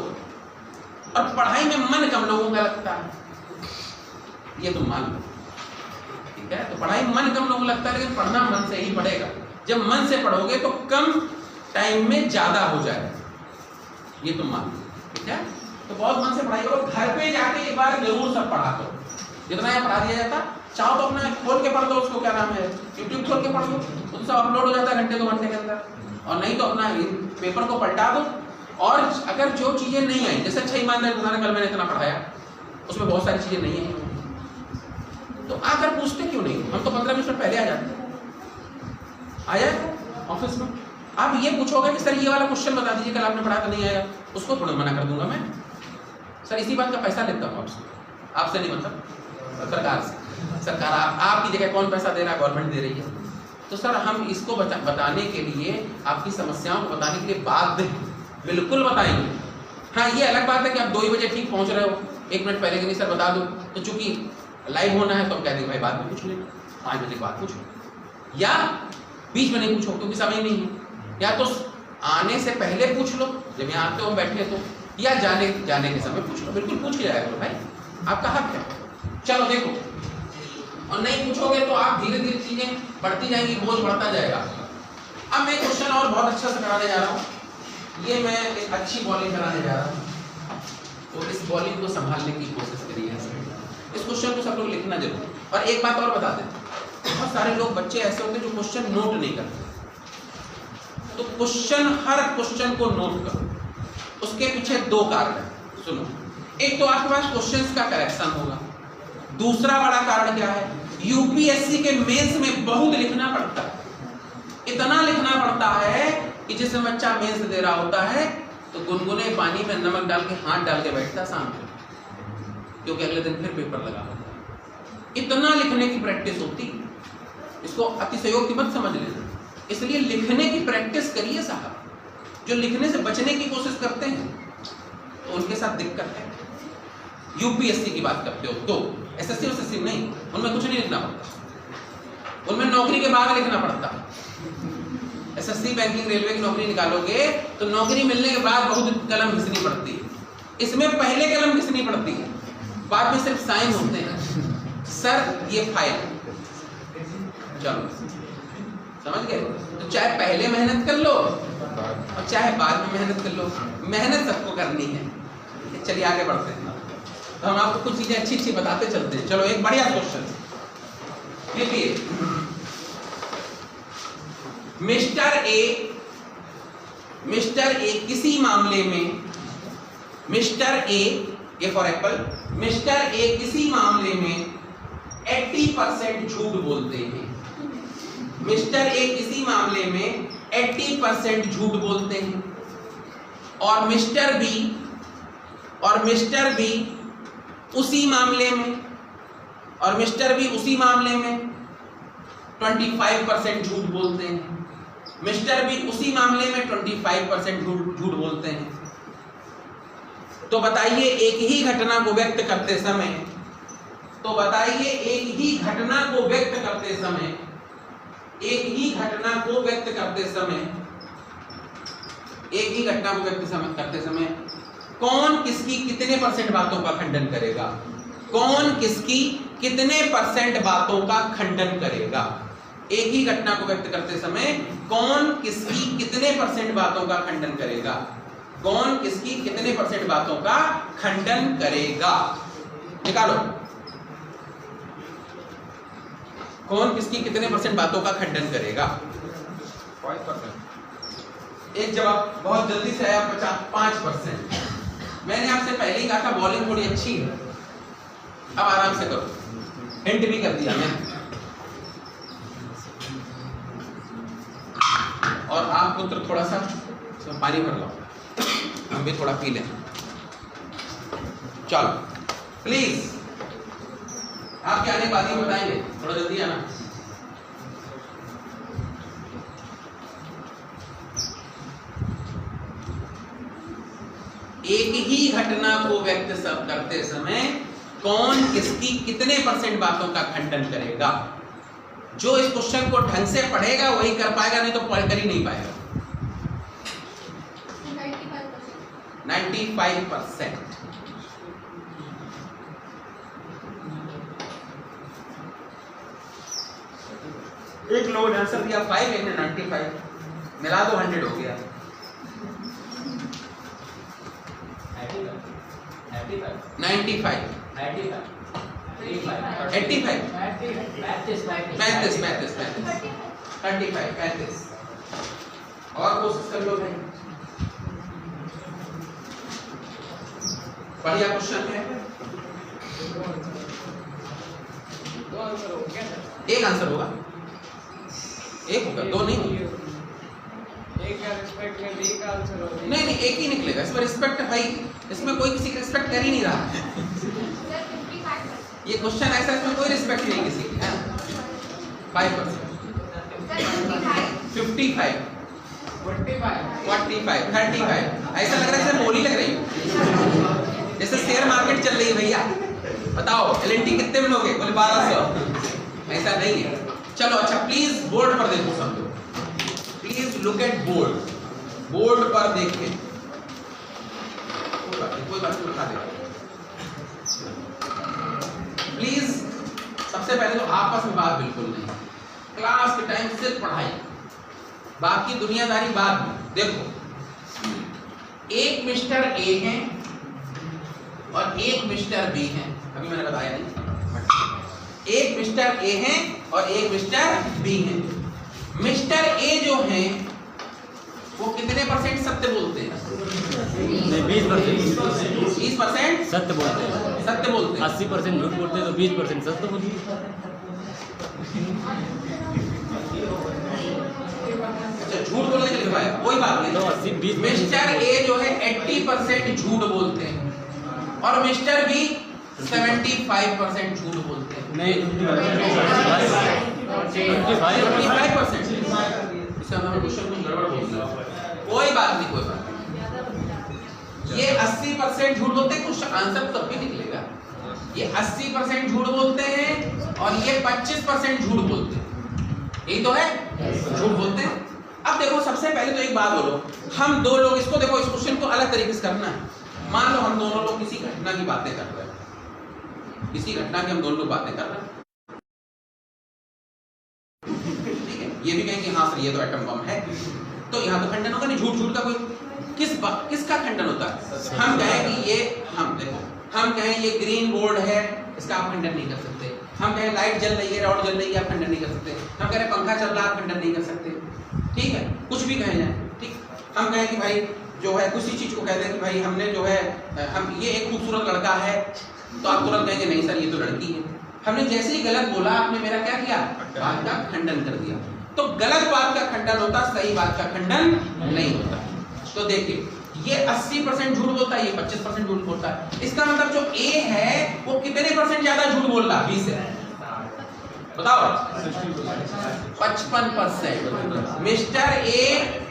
और पढ़ाई में मन कम लोगों का लगता है, ये तुम मान लो, ठीक है। तो पढ़ाई में मन कम लोगों को लगता है, लेकिन पढ़ना मन से ही पड़ेगा। जब मन से पढ़ोगे तो कम टाइम में ज्यादा हो जाएगा, ये तुम मान लो, ठीक है। तो बहुत मन से पढ़ाई करो, घर पे जाके एक बार जरूर सब पढ़ा करो, जितना यहाँ पढ़ा दिया जाता। चाहो तो अपना खोल के पढ़ दो, उसको क्या नाम है, यूट्यूब खोल के पढ़ दो, तो सब अपलोड हो जाता है घंटे 2 घंटे के अंदर। और नहीं तो अपना पेपर को पलटा दो। और अगर जो चीजें नहीं आई, जैसे अच्छा ईमानदार बताना, कल मैंने इतना पढ़ाया, उसमें बहुत सारी चीजें नहीं आई, तो आकर पूछते क्यों नहीं? हम तो 15-20 मिनट पहले आ जाते, आ जाए ऑफिस में। आप ये पूछोगे कि सर ये वाला क्वेश्चन बता दीजिए, कल आपने पढ़ा तो नहीं आया, उसको थोड़ा मना कर दूंगा मैं, सर इसी बात का पैसा लेता हूँ आपसे नहीं, मतलब सरकार से। सरकार आपकी जगह कौन पैसा दे रहा है? गवर्नमेंट दे रही है। तो सर हम इसको बताने के लिए, आपकी समस्याओं को बताने के लिए बाध्य हैं, बिल्कुल बताएंगे। हाँ, ये अलग बात है कि आप 2 ही बजे ठीक पहुंच रहे हो, 1 मिनट पहले कि नहीं सर बता दो, तो चूंकि लाइव होना है तो हम कह देंगे भाई बाद में पूछ लेंगे, 5 बजे के बाद पूछो, या बीच में नहीं पूछो क्योंकि समय नहीं है, या तो आने से पहले पूछ लो जब यहाँ आते हो बैठे तो, या जाने के समय पूछ लो, बिल्कुल पूछ लिया जाएगा भाई, आपका हक है। चलो देखो, और नहीं पूछोगे तो आप धीरे धीरे चीजें बढ़ती जाएंगी, बोझ बढ़ता जाएगा। अब मैं क्वेश्चन और बहुत अच्छा से कराने जा रहा हूँ, ये मैं एक अच्छी बॉलिंग कराने जा रहा हूँ, तो इस बॉलिंग को संभालने की कोशिश करिए। इस क्वेश्चन को सब लोग लिखना जरूर। और एक बात और बता दें, बहुत सारे लोग बच्चे ऐसे होते हैं जो क्वेश्चन नोट नहीं करते, तो क्वेश्चन, हर क्वेश्चन को नोट करो। उसके पीछे 2 कारण है, सुनो। एक तो आपके पास क्वेश्चंस का करेक्शन होगा, दूसरा बड़ा कारण क्या है, यूपीएससी के मेंस में बहुत लिखना पड़ता है, इतना लिखना पड़ता है कि जिसमें बच्चा मेंस दे रहा होता है तो गुनगुने पानी में नमक डाल के हाथ डाल के बैठता सामने, क्योंकि अगले दिन फिर पेपर लगा होता है। इतना लिखने की प्रैक्टिस होती, इसको अतिशयोक्ति मत समझ लेना। इसलिए लिखने की प्रैक्टिस करिए साहब। जो लिखने से बचने की कोशिश करते हैं तो उनके साथ दिक्कत है। यूपीएससी की बात करते हो तो एसएससी एसएससी नहीं, उनमें कुछ नहीं लिखना पड़ता, उनमें नौकरी के बाद लिखना पड़ता। एसएससी बैंकिंग रेलवे की नौकरी निकालोगे तो नौकरी मिलने के बाद बहुत कलम घिसनी पड़ती है, इसमें पहले कलम घिसनी पड़ती है, बाद में सिर्फ साइन होते हैं, सर ये फाइल। चलो समझ गए? तो चाहे पहले मेहनत कर लो और चाहे बाद में मेहनत कर लो, मेहनत सबको करनी है। चलिए आगे बढ़ते हैं, तो हम आपको कुछ चीजें अच्छी अच्छी बताते चलते हैं। चलो एक बढ़िया क्वेश्चन लिखिए। मिस्टर ए किसी मामले में, mister A for Apple, mister A किसी मामले में 80% झूठ बोलते हैं। मिस्टर ए किसी मामले में 80% झूठ बोलते हैं, और मिस्टर बी उसी मामले में, और मिस्टर बी उसी मामले में 25% झूठ बोलते हैं। मिस्टर बी उसी मामले में 25% झूठ बोलते हैं। तो बताइए एक ही घटना को व्यक्त करते समय, तो बताइए एक ही घटना को व्यक्त करते समय, एक ही घटना को व्यक्त करते समय, एक ही घटना को व्यक्त करते समय कौन किसकी कितने % बातों का खंडन करेगा? कौन किसकी कितने % बातों का खंडन करेगा? एक ही घटना को व्यक्त करते समय कौन किसकी कितने % बातों का खंडन करेगा? कौन किसकी कितने % बातों का खंडन करेगा? निकालो, कौन किसकी कितने % बातों का खंडन करेगा? 5%। एक जवाब बहुत जल्दी से आया, 5%। मैंने आपसे पहले ही कहा था बॉलिंग थोड़ी अच्छी है, अब आराम से करो, हिंट भी कर दिया मैंने। और आप पुत्र थोड़ा सा पानी भर लो, हम भी थोड़ा पी लें। चलो प्लीज, आपके आने के बाद ही बताएंगे, थोड़ा जल्दी आना। एक ही घटना को व्यक्त करते समय कौन किसकी कितने % बातों का खंडन करेगा? जो इस क्वेश्चन को ढंग से पढ़ेगा वही कर पाएगा, नहीं तो पढ़ कर ही नहीं पाएगा। 95%। एक लोगों ने आंसर दिया 5, एक ने 95, मिला दो 100 हो गया। 95, 85, 35। और कोशिश कर लो भाई, बढ़िया क्वेश्चन है। एक आंसर होगा, एक होगा, दो नहीं होगा। एक का रिस्पेक्ट में एक आंसर होगा। नहीं, एक ही निकलेगा। इसमें रिस्पेक्ट भाई, इसमें कोई किसी की रिस्पेक्ट कर ही नहीं रहा। ये क्वेश्चन ऐसा, इसमें कोई रिस्पेक्ट नहीं किसी की, है 5%, 55, 45, 35। ऐसा लग रहा है जैसे बोली लग रही है, जैसे शेयर मार्केट चल रही है। भैया बताओ LNT कितने में लोगे? बोले 1200। ऐसा नहीं है। चलो अच्छा, प्लीज बोर्ड पर देखो सब लोग, please look at board. Board पर देखें, कोई बात नहीं, उठा दे प्लीज। सबसे पहले तो आपस में बात बिल्कुल नहीं, क्लास के टाइम सिर्फ पढ़ाई, बाकी दुनियादारी बाद में। देखो, एक मिस्टर ए है और एक मिस्टर बी है। अभी मैंने बताया नहीं, एक मिस्टर ए है और एक मिस्टर बी है। मिस्टर ए जो है वो कितने % सत्य बोलते हैं? 20% सत्य बोलते हैं। सत्य बोलते हैं। 80% झूठ बोलते हैं तो 20% सत्य बोलते हैं। अच्छा, झूठ बोलने के लिए लिखवाया, कोई बात नहीं। तो 80-20 मिस्टर ए जो है 80% झूठ बोलते हैं और मिस्टर बी 75% झूठ बोलते हैं। नहीं, 25%। इससे हमें क्वेश्चन कुछ गड़बड़ बोल दिया। कोई बात नहीं, कोई बात नहीं। ये 80% झूठ बोलते हैं, कुछ आंसर तब भी निकलेगा। ये 80% झूठ बोलते हैं और ये 25% झूठ बोलते हैं। यही तो है, झूठ बोलते हैं। अब देखो, सबसे पहले तो एक बात बोलो, हम दो लोग, इसको देखो, इस क्वेश्चन को अलग तरीके से करना है। मान लो हम दोनों लोग किसी घटना की बातें कर रहे हैं, किसी घटना की हम दोनों लोग बातें कर रहे हैं, ठीक है? ये भी कहें कि हाँ सर ये तो एटम बम है, तो यहाँ तो खंडन होगा नहीं। झूठ का कोई किसका खंडन होता है? हम कहें कि ये, हम देखो, हम कहें ये ग्रीन बोर्ड है, इसका आप खंडन नहीं कर सकते। हम कहें लाइट जल रही है, रॉड जल रही है, आप खंडन नहीं कर सकते। हम कह रहे पंखा चल रहा है, आप खंडन नहीं कर सकते। ठीक है, कुछ भी कहें जाए, ठीक। हम कहें कि भाई जो है किसी चीज को कहते हैं कि भाई हमने जो है, हम ये एक खूबसूरत लड़का है, तो आप तुरंत कहेंगे नहीं सर ये तो लड़की है। हमने जैसे ही गलत बोला, आपने मेरा क्या किया? बात का खंडन कर दिया। तो गलत बात का खंडन होता, सही बात का खंडन नहीं होता। तो देखिए, ये 80% झूठ बोलता है, ये 25% झूठ बोलता है। इसका मतलब जो ए है वो कितने % ज्यादा झूठ बोल रहा है? 20 से बताओ, 55%। मिस्टर ए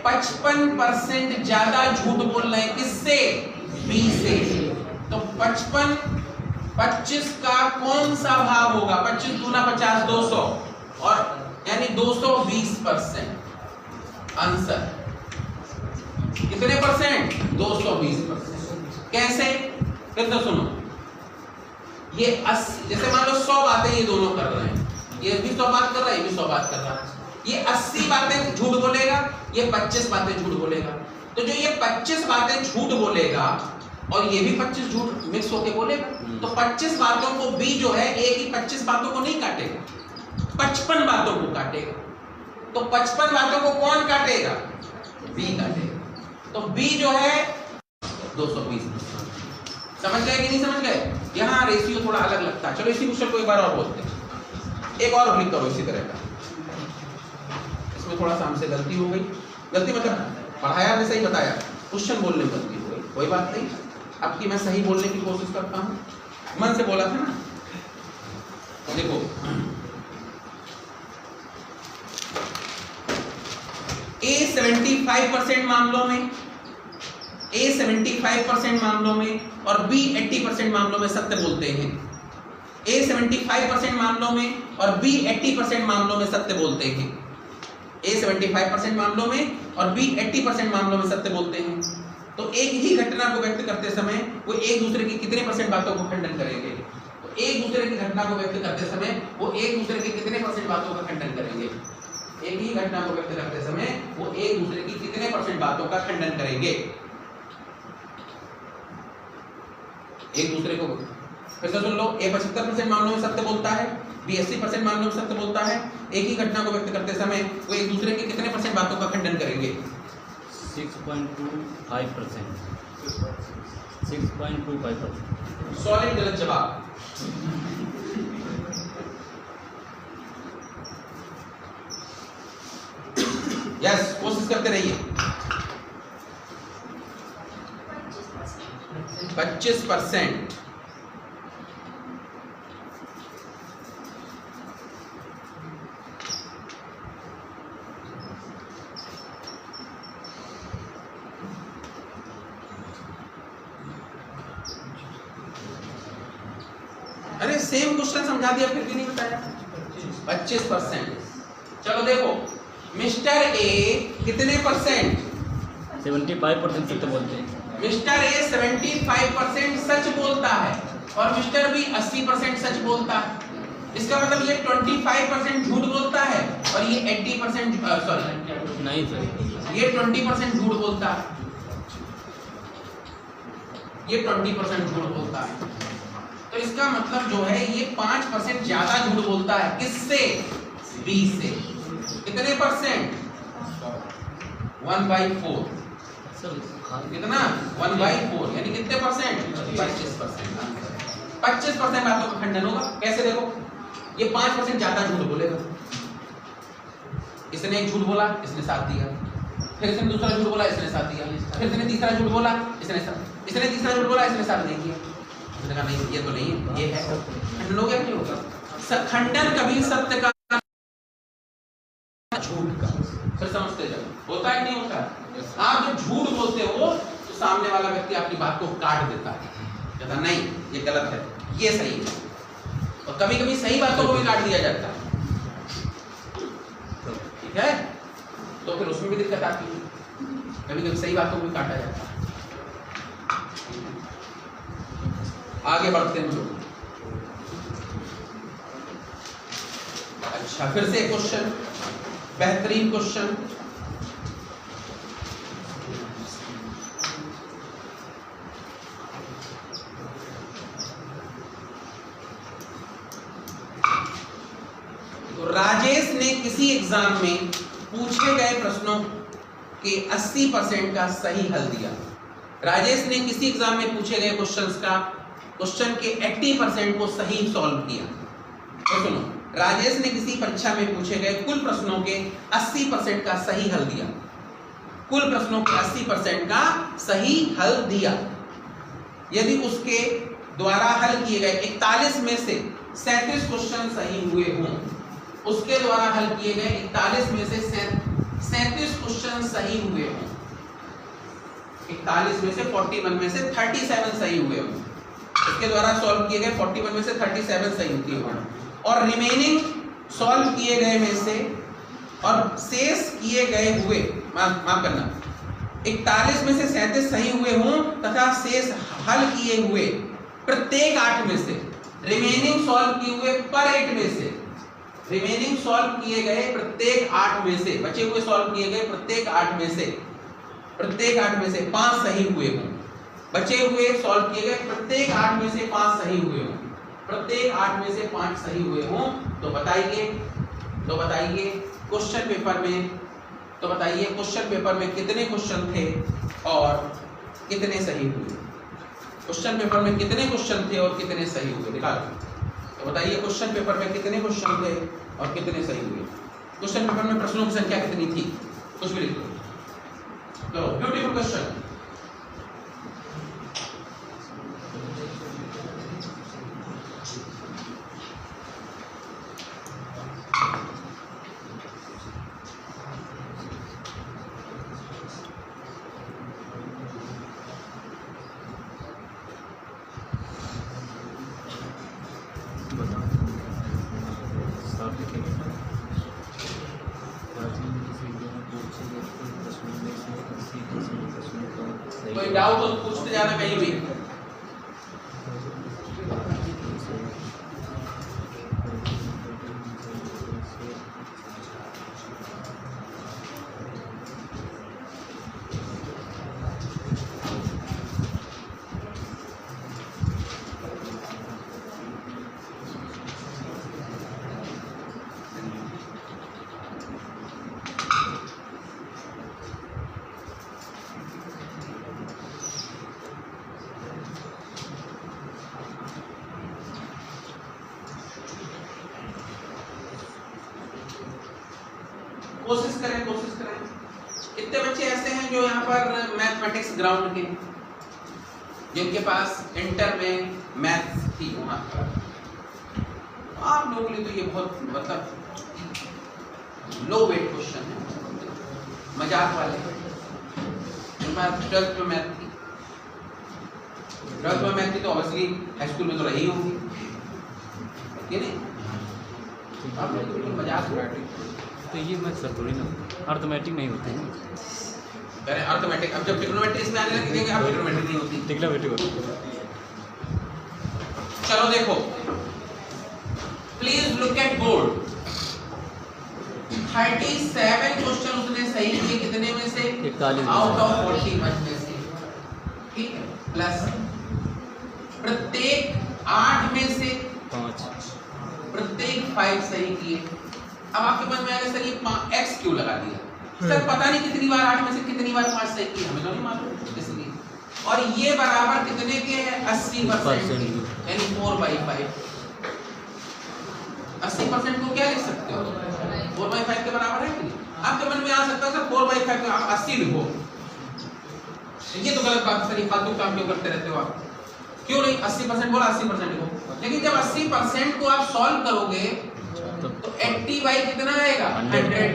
55% ज्यादा झूठ बोल रहे हैं, किससे? बी से। तो 25 का कौन सा भाग होगा? 25 दूना 50, 200, और यानी 220%। आंसर कितने %? 220%। कैसे? फिर तो सुनो, ये 80, जैसे मान लो 100 बातें ये दोनों कर रहे हैं, ये भी 100 बात कर रहा है, ये भी 100 बात कर रहा है। ये 80 बातें झूठ बोलेगा, ये 25 बातें झूठ बोलेगा। तो जो ये 25 बातें झूठ बोलेगा और ये भी 25 झूठ मिक्स होके बोलेगा, तो 25 बातों को बी जो है, ए की 25 बातों को नहीं काटेगा, 55 बातों को काटेगा। तो 55 बातों को कौन काटेगा? बी काटेगा। तो बी जो है 220। समझ गए कि नहीं समझ गए? यहाँ रेशियो थोड़ा अलग लगता है। चलो इसी क्वेश्चन को एक बार और बोलते हैं, एक और क्लिक करो इसी तरह का। इसमें थोड़ा सा हमसे गलती हो गई, गलती मतलब पढ़ाया हमने सही बताया, क्वेश्चन बोलने में गलती हो गई, कोई बात नहीं। अब की मैं सही बोलने की कोशिश करता हूँ, मन से बोला था ना। देखो, ए 75% मामलों में, ए 75% मामलों में और बी 80% मामलों में सत्य बोलते हैं। ए 75% मामलों में और बी 80% मामलों में सत्य बोलते हैं। ए 75% मामलों में और बी 80% मामलों में सत्य बोलते हैं। तो एक ही घटना को व्यक्त करते समय वो एक दूसरे की कितने परसेंट बातों को खंडन करेंगे? तो एक दूसरे की घटना को व्यक्त करते समय वो एक दूसरे की कितने परसेंट बातों का खंडन करेंगे? एक ही घटना को व्यक्त करते समय वो एक दूसरे की कितने परसेंट बातों का खंडन करेंगे? एक दूसरे को फिर से सुन लो, ए 75% मामलों में सत्य बोलता है, बी 80% मामलों में सत्य बोलता है। एक ही घटना को व्यक्त करते समय वो एक दूसरे की कितने परसेंट बातों का खंडन करेंगे? 6.25%। 6.25%। सॉलिड गलत जवाब। यस, कोशिश करते रहिए। 25%। अरे सेम क्वेश्चन समझा दिया फिर भी नहीं बताया। 25%। चलो देखो, मिस्टर ए कितने परसेंट? 75% सत्य बोलते हैं। मिस्टर ए 75% सच बोलता है और मिस्टर बी 80% सच बोलता है। इसका मतलब ये 25% झूठ बोलता है और ये 80% सॉरी नहीं सर, ये 20% झूठ बोलता है। ये 20% झूठ बोलता है। तो इसका मतलब जो है ये 5% ज्यादा झूठ बोलता है। किससे? बी से। कितने परसेंट? 1/4। कितना? 1/4 यानी कितने परसेंट? 25%। 25% बातों का खंडन होगा। कैसे? देखो, ये 5% ज्यादा झूठ बोलेगा। इसने एक झूठ बोला, इसने साथ दिया। फिर इसने दूसरा झूठ बोला, इसने साथ दिया। फिर इसने तीसरा झूठ बोला, इसने तीसरा झूठ बोला, इसने साथ नहीं किया। उसने कहा नहीं, ये तो नहीं है, ये है। खंडन हो गया नहीं होगा? खंडन कभी सत्य का झूठ का। फिर समझते जाओ, होता है नहीं होता? आप जब झूठ बोलते हो तो सामने वाला व्यक्ति आपकी बात को काट देता है, कहता नहीं ये गलत है, ये सही है। और कभी कभी सही बातों को भी काट दिया जाता है। ठीक है, तो फिर उसमें भी दिक्कत आती है। कभी कभी सही बातों को भी काटा जाता है। आगे बढ़ते हैं लोग। अच्छा, फिर से क्वेश्चन, बेहतरीन क्वेश्चन। तो राजेश ने किसी एग्जाम में पूछे गए प्रश्नों के 80% का सही हल दिया। राजेश ने किसी एग्जाम में पूछे गए क्वेश्चन के 80% को सही सॉल्व किया। तो सुनो, राजेश ने किसी परीक्षा में पूछे गए कुल प्रश्नों के 80% का सही हल दिया। कुल प्रश्नों के 80% का सही हल दिया। यदि उसके द्वारा हल किए गए 41 में से 37 क्वेश्चन सही हुए हों, उसके द्वारा हल किए गए 41 में से 37 क्वेश्चन सही हुए हों, 41 में से 41 में से 37 सही हुए हों, इसके द्वारा सॉल्व किए गए 41 में से 37 सही होती हों, और रिमेनिंग सॉल्व किए गए में से और शेष किए गए हुए, माफ करना, 41 में से 37 सही हुए हों तथा शेष हल किए हुए प्रत्येक 8 में से, रिमेनिंग सॉल्व किए हुए पर 8 में से, रिमेनिंग सॉल्व किए गए प्रत्येक 8 में से, बचे हुए सॉल्व किए गए प्रत्येक 8 में से, प्रत्येक 8 में से 5 सही हुए हों, बचे हुए सॉल्व किए गए प्रत्येक 8 में से 5 सही हुए हों, प्रत्येक 8 में से 5 सही हुए हों, तो बताइए क्वेश्चन पेपर में, तो बताइए क्वेश्चन पेपर में कितने क्वेश्चन थे और कितने सही हुए? क्वेश्चन पेपर में कितने क्वेश्चन थे और कितने सही हुए? निकालो। तो बताइए क्वेश्चन पेपर में कितने क्वेश्चन थे और कितने सही हुए? क्वेश्चन पेपर में प्रश्नों की संख्या कितनी थी? कुछ भी लिख लो। तो ब्यूटीफुल क्वेश्चन। प्राचीन किसी पूछे गए प्रश्नों में से 80% प्रश्नों का डाउट हो तो पूछते जाना कहीं भी। कोशिश करें। कितने बच्चे ऐसे हैं जो यहाँ पर मैथमेटिक्स ग्राउंड के, जिनके पास इंटर में मैथ्स थी वहाँ पर? आप लोगों के लिए तो ये बहुत मतलब लो वेट क्वेश्चन है, मजाक वाले। मेरे पास 12th में मैथ थी, 12th में मैथ थी तो ऑब्वियसली हाई स्कूल में तो रही होगी कि नहीं? आप लोग तो मजाक बैठे तो ये मैथ सर थोड़ी ना अर्थमेटिक नहीं होते हैं। अरे अर्थमेटिक, अब जब ट्रिग्नोमेट्री इसमें आने लगेंगे अब ट्रिग्नोमेट्री नहीं होती। ट्रिग्नोमेट्री होती है। चलो देखो, please look at board. 37 question उसने सही किए, कितने में से? 41 आउट ऑफ 41 में से, ठीक है। प्लस प्रत्येक 8 में से 5, प्रत्येक 5 सही किए। अब आपके मन में आएगा सर ये x क्यों लगा दिया? सर पता नहीं कितनी बार 8 में से कितनी बार 5 सही किए, हमें तो नहीं मालूम इसलिए। और ये बराबर कितने के हैं? 80%, यानी 4/5। 80% को क्या लिख सकते हो? 4/5 के बराबर है कि नहीं? आपके मन में आ सकता है सर 4/5 को आप 80 लिखो, ये तो गलत बात है सर, ये फालतू काम क्यों करते रहते हो आप? क्यों नहीं 80% बोला, 80% लिखो। लेकिन जब 80% को आप सॉल्व करोगे तो 80 बाई कितना आएगा? 100।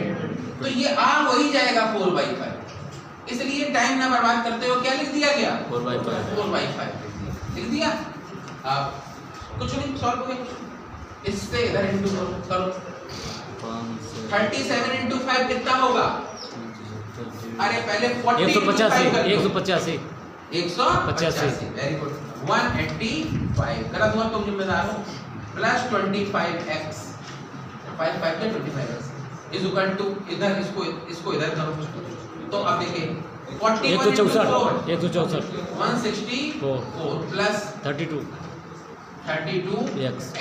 तो ये हो ही जाएगा 4/5। इसलिए टाइम ना बर्बाद करते हो, क्या लिख दिया गया? 4/5 लिख दिया। अब कुछ नहीं, सॉल्व हो गया। इससे इधर इंटू करो। 37 इंटू 5 कितना होगा? अरे पहले 185। Very good. 185 गलत हुआ तुम जिम्मेदार हो। प्लस 25x 5 के 25x इज इक्वल टू, इधर इसको इधर करो। तो अब देखिए 164 164 प्लस 32 x।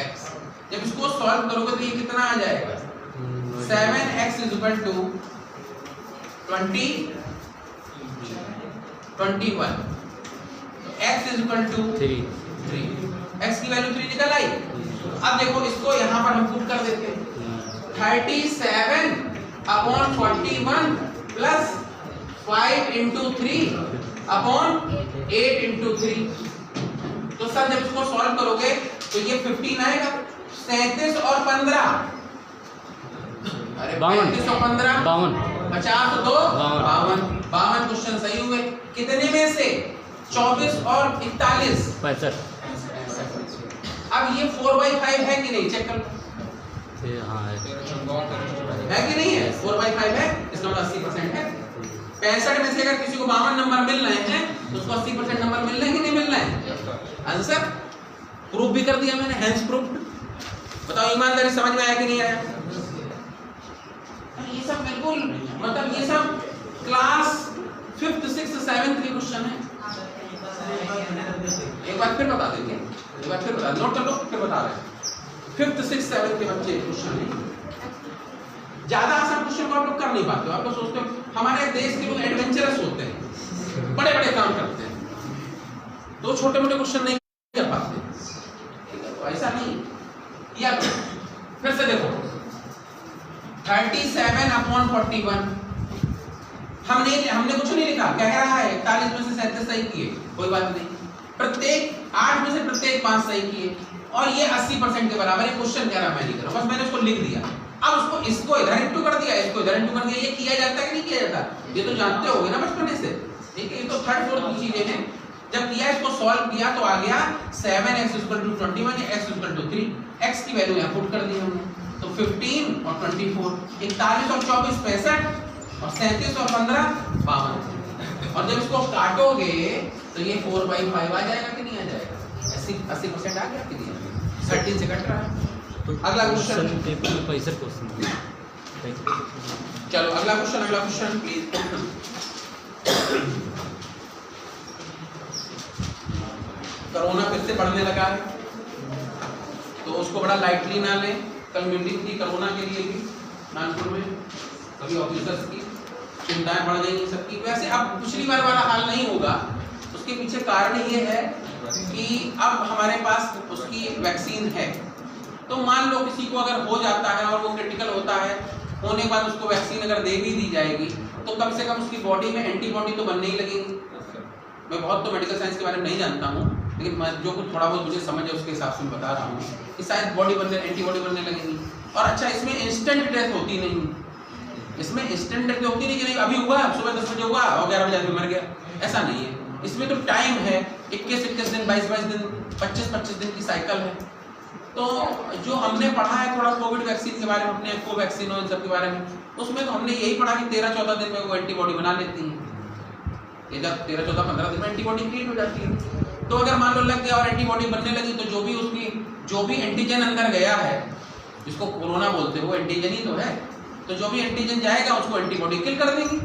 जब इसको सॉल्व करोगे तो ये कितना आ जाएगा? 7x is equal to 21। तो x is equal to 3। x की वैल्यू 3 निकल आई। अब देखो इसको यहाँ पर हम पुट कर देते हैं। 37/41 प्लस 5 into 3/8 into 3। तो सर जब इसको सॉल्व करोगे तो ये 15 आएगा। 37 और 15, अरे 35 और 15 52 50 तो 52 क्वेश्चन सही हुए। कितने में से? 24 और 41 65। अब ये 4/5 है कि नहीं? चेक कर लो। हाँ है कि नहीं है? 4/5 है, इसका मतलब 80% है। 65 में से अगर किसी को 52 नंबर मिल रहे हैं तो उसको 80% नंबर मिल रहे हैं कि नहीं मिल रहे हैं? आंसर प्रूफ भी कर दिया मैंने, हैंड्स प्रूफ। बताओ ईमानदारी समझ में आया कि नहीं आया? ये सब बिल्कुल मतलब ये सब क्लास 5th 6th 7th के क्वेश्चन है। एक बार फिर बता देंगे, एक बार फिर बता, नोट कर लो, फिर बता रहे हैं। 5th 6th 7th के बच्चे क्वेश्चन है। ज्यादा आसान क्वेश्चन को आप लोग कर नहीं पाते हो। आप लोग सोचते हो हमारे देश के लोग एडवेंचरस होते हैं, बड़े बड़े काम करते हैं, तो छोटे मोटे क्वेश्चन नहीं कर पाते। तो ऐसा नहीं किया। फिर से देखो 37/41 हमने कुछ नहीं लिखा। क्या कह रहा है? 41 में से 37 सही किए, कोई बात नहीं। प्रत्येक 8 में से प्रत्येक 5 सही किए और ये 80% के बराबर है। क्वेश्चन कह रहा मैं नहीं कर रहा, बस मैंने उसको लिख दिया। अब इसको इधर इंटू कर दिया, इसको इधर इंटू कर दिया। ये किया जाता है कि नहीं किया जाता? ये तो जानते होगे ना बचपन से, ठीक है? ये तो 3rd 4th की चीजें हैं। जब किया इसको सॉल्व किया तो आ गया 7x = 21 x = 3। x की वैल्यू यहाँ पुट कर दी हमने, तो 15 और 24, 41 और 24 65 और 37 और 15 52। और जब इसको काटोगे तो ये 4/5 आ जाएगा कि नहीं आ जाएगा? 80% आ गया कि नहीं? 13 से कट रहा है। अगला क्वेश्चन, चलो अगला क्वेश्चन प्लीज। कोरोना फिर से बढ़ने लगा है, तो उसको बड़ा लाइटली ना लें। कल मीटिंग थी कोरोना के लिए भी नागपुर में, सभी ऑफिसर्स की चिंताएं बढ़ गई सबकी। वैसे अब पिछली बार वाला हाल नहीं होगा, उसके पीछे कारण ये है कि अब हमारे पास उसकी वैक्सीन है। तो मान लो किसी को अगर हो जाता है और वो क्रिटिकल होता है, होने के बाद उसको वैक्सीन अगर दे भी दी जाएगी तो कम से कम उसकी बॉडी में एंटीबॉडी तो बनने ही लगेगी। मैं बहुत तो मेडिकल साइंस के बारे में नहीं जानता हूँ, लेकिन मैं जो कुछ थोड़ा बहुत मुझे समझ है उसके हिसाब से मैं बता रहा हूँ कि शायद एंटीबॉडी बनने लगेगी। और अच्छा, इसमें इंस्टेंट डेथ होती नहीं, इसमें इंस्टेंट डेथ होती नहीं कि नहीं अभी हुआ, सुबह 10 बजे हुआ और 11 बजे आदमी मर गया, ऐसा नहीं है। इसमें तो टाइम है, 21 दिन, 22 दिन, 25 दिन की साइकिल है। तो जो हमने पढ़ा है थोड़ा कोविड वैक्सीन के बारे में, अपने कोवैक्सीन और इन सब के बारे में, उसमें तो हमने यही पढ़ा कि 13-14 दिन में वो एंटीबॉडी बना लेती है। ये जब 13-14-15 दिन में एंटीबॉडी क्रिएट हो जाती है। तो अगर मान लो लग गया और एंटीबॉडी बनने लगी, तो जो भी एंटीजन अंदर गया है, जिसको कोरोना बोलते हैं, वो एंटीजन ही तो है। तो जो भी एंटीजन जाएगा उसको एंटीबॉडी किल कर देगी।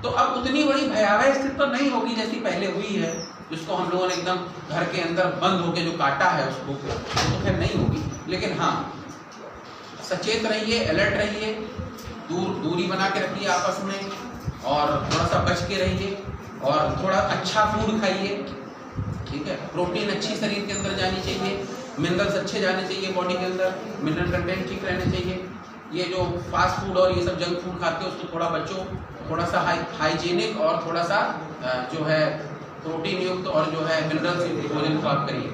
तो अब उतनी बड़ी भयावह स्थिति तो नहीं होगी जैसी पहले हुई है, जिसको हम लोगों ने एकदम घर के अंदर बंद होकर जो काटा है उसको, तो खैर नहीं होगी। लेकिन हाँ, सचेत रहिए, अलर्ट रहिए, दूरी बना के रखिए आपस में, और थोड़ा सा बच के रहिए, और थोड़ा अच्छा फूड खाइए, ठीक है। प्रोटीन अच्छी शरीर के अंदर जानी चाहिए, मिनरल्स अच्छे जाने चाहिए बॉडी के अंदर, मिनरल कंटेंट ठीक रहने चाहिए। ये जो फास्ट फूड और ये सब जंक फूड खाते हो उसको थोड़ा बचो, थोड़ा सा हाइजीनिक और थोड़ा सा जो है प्रोटीन युक्त और जो है मिनरल्स युक्त भोजन को आप करिए,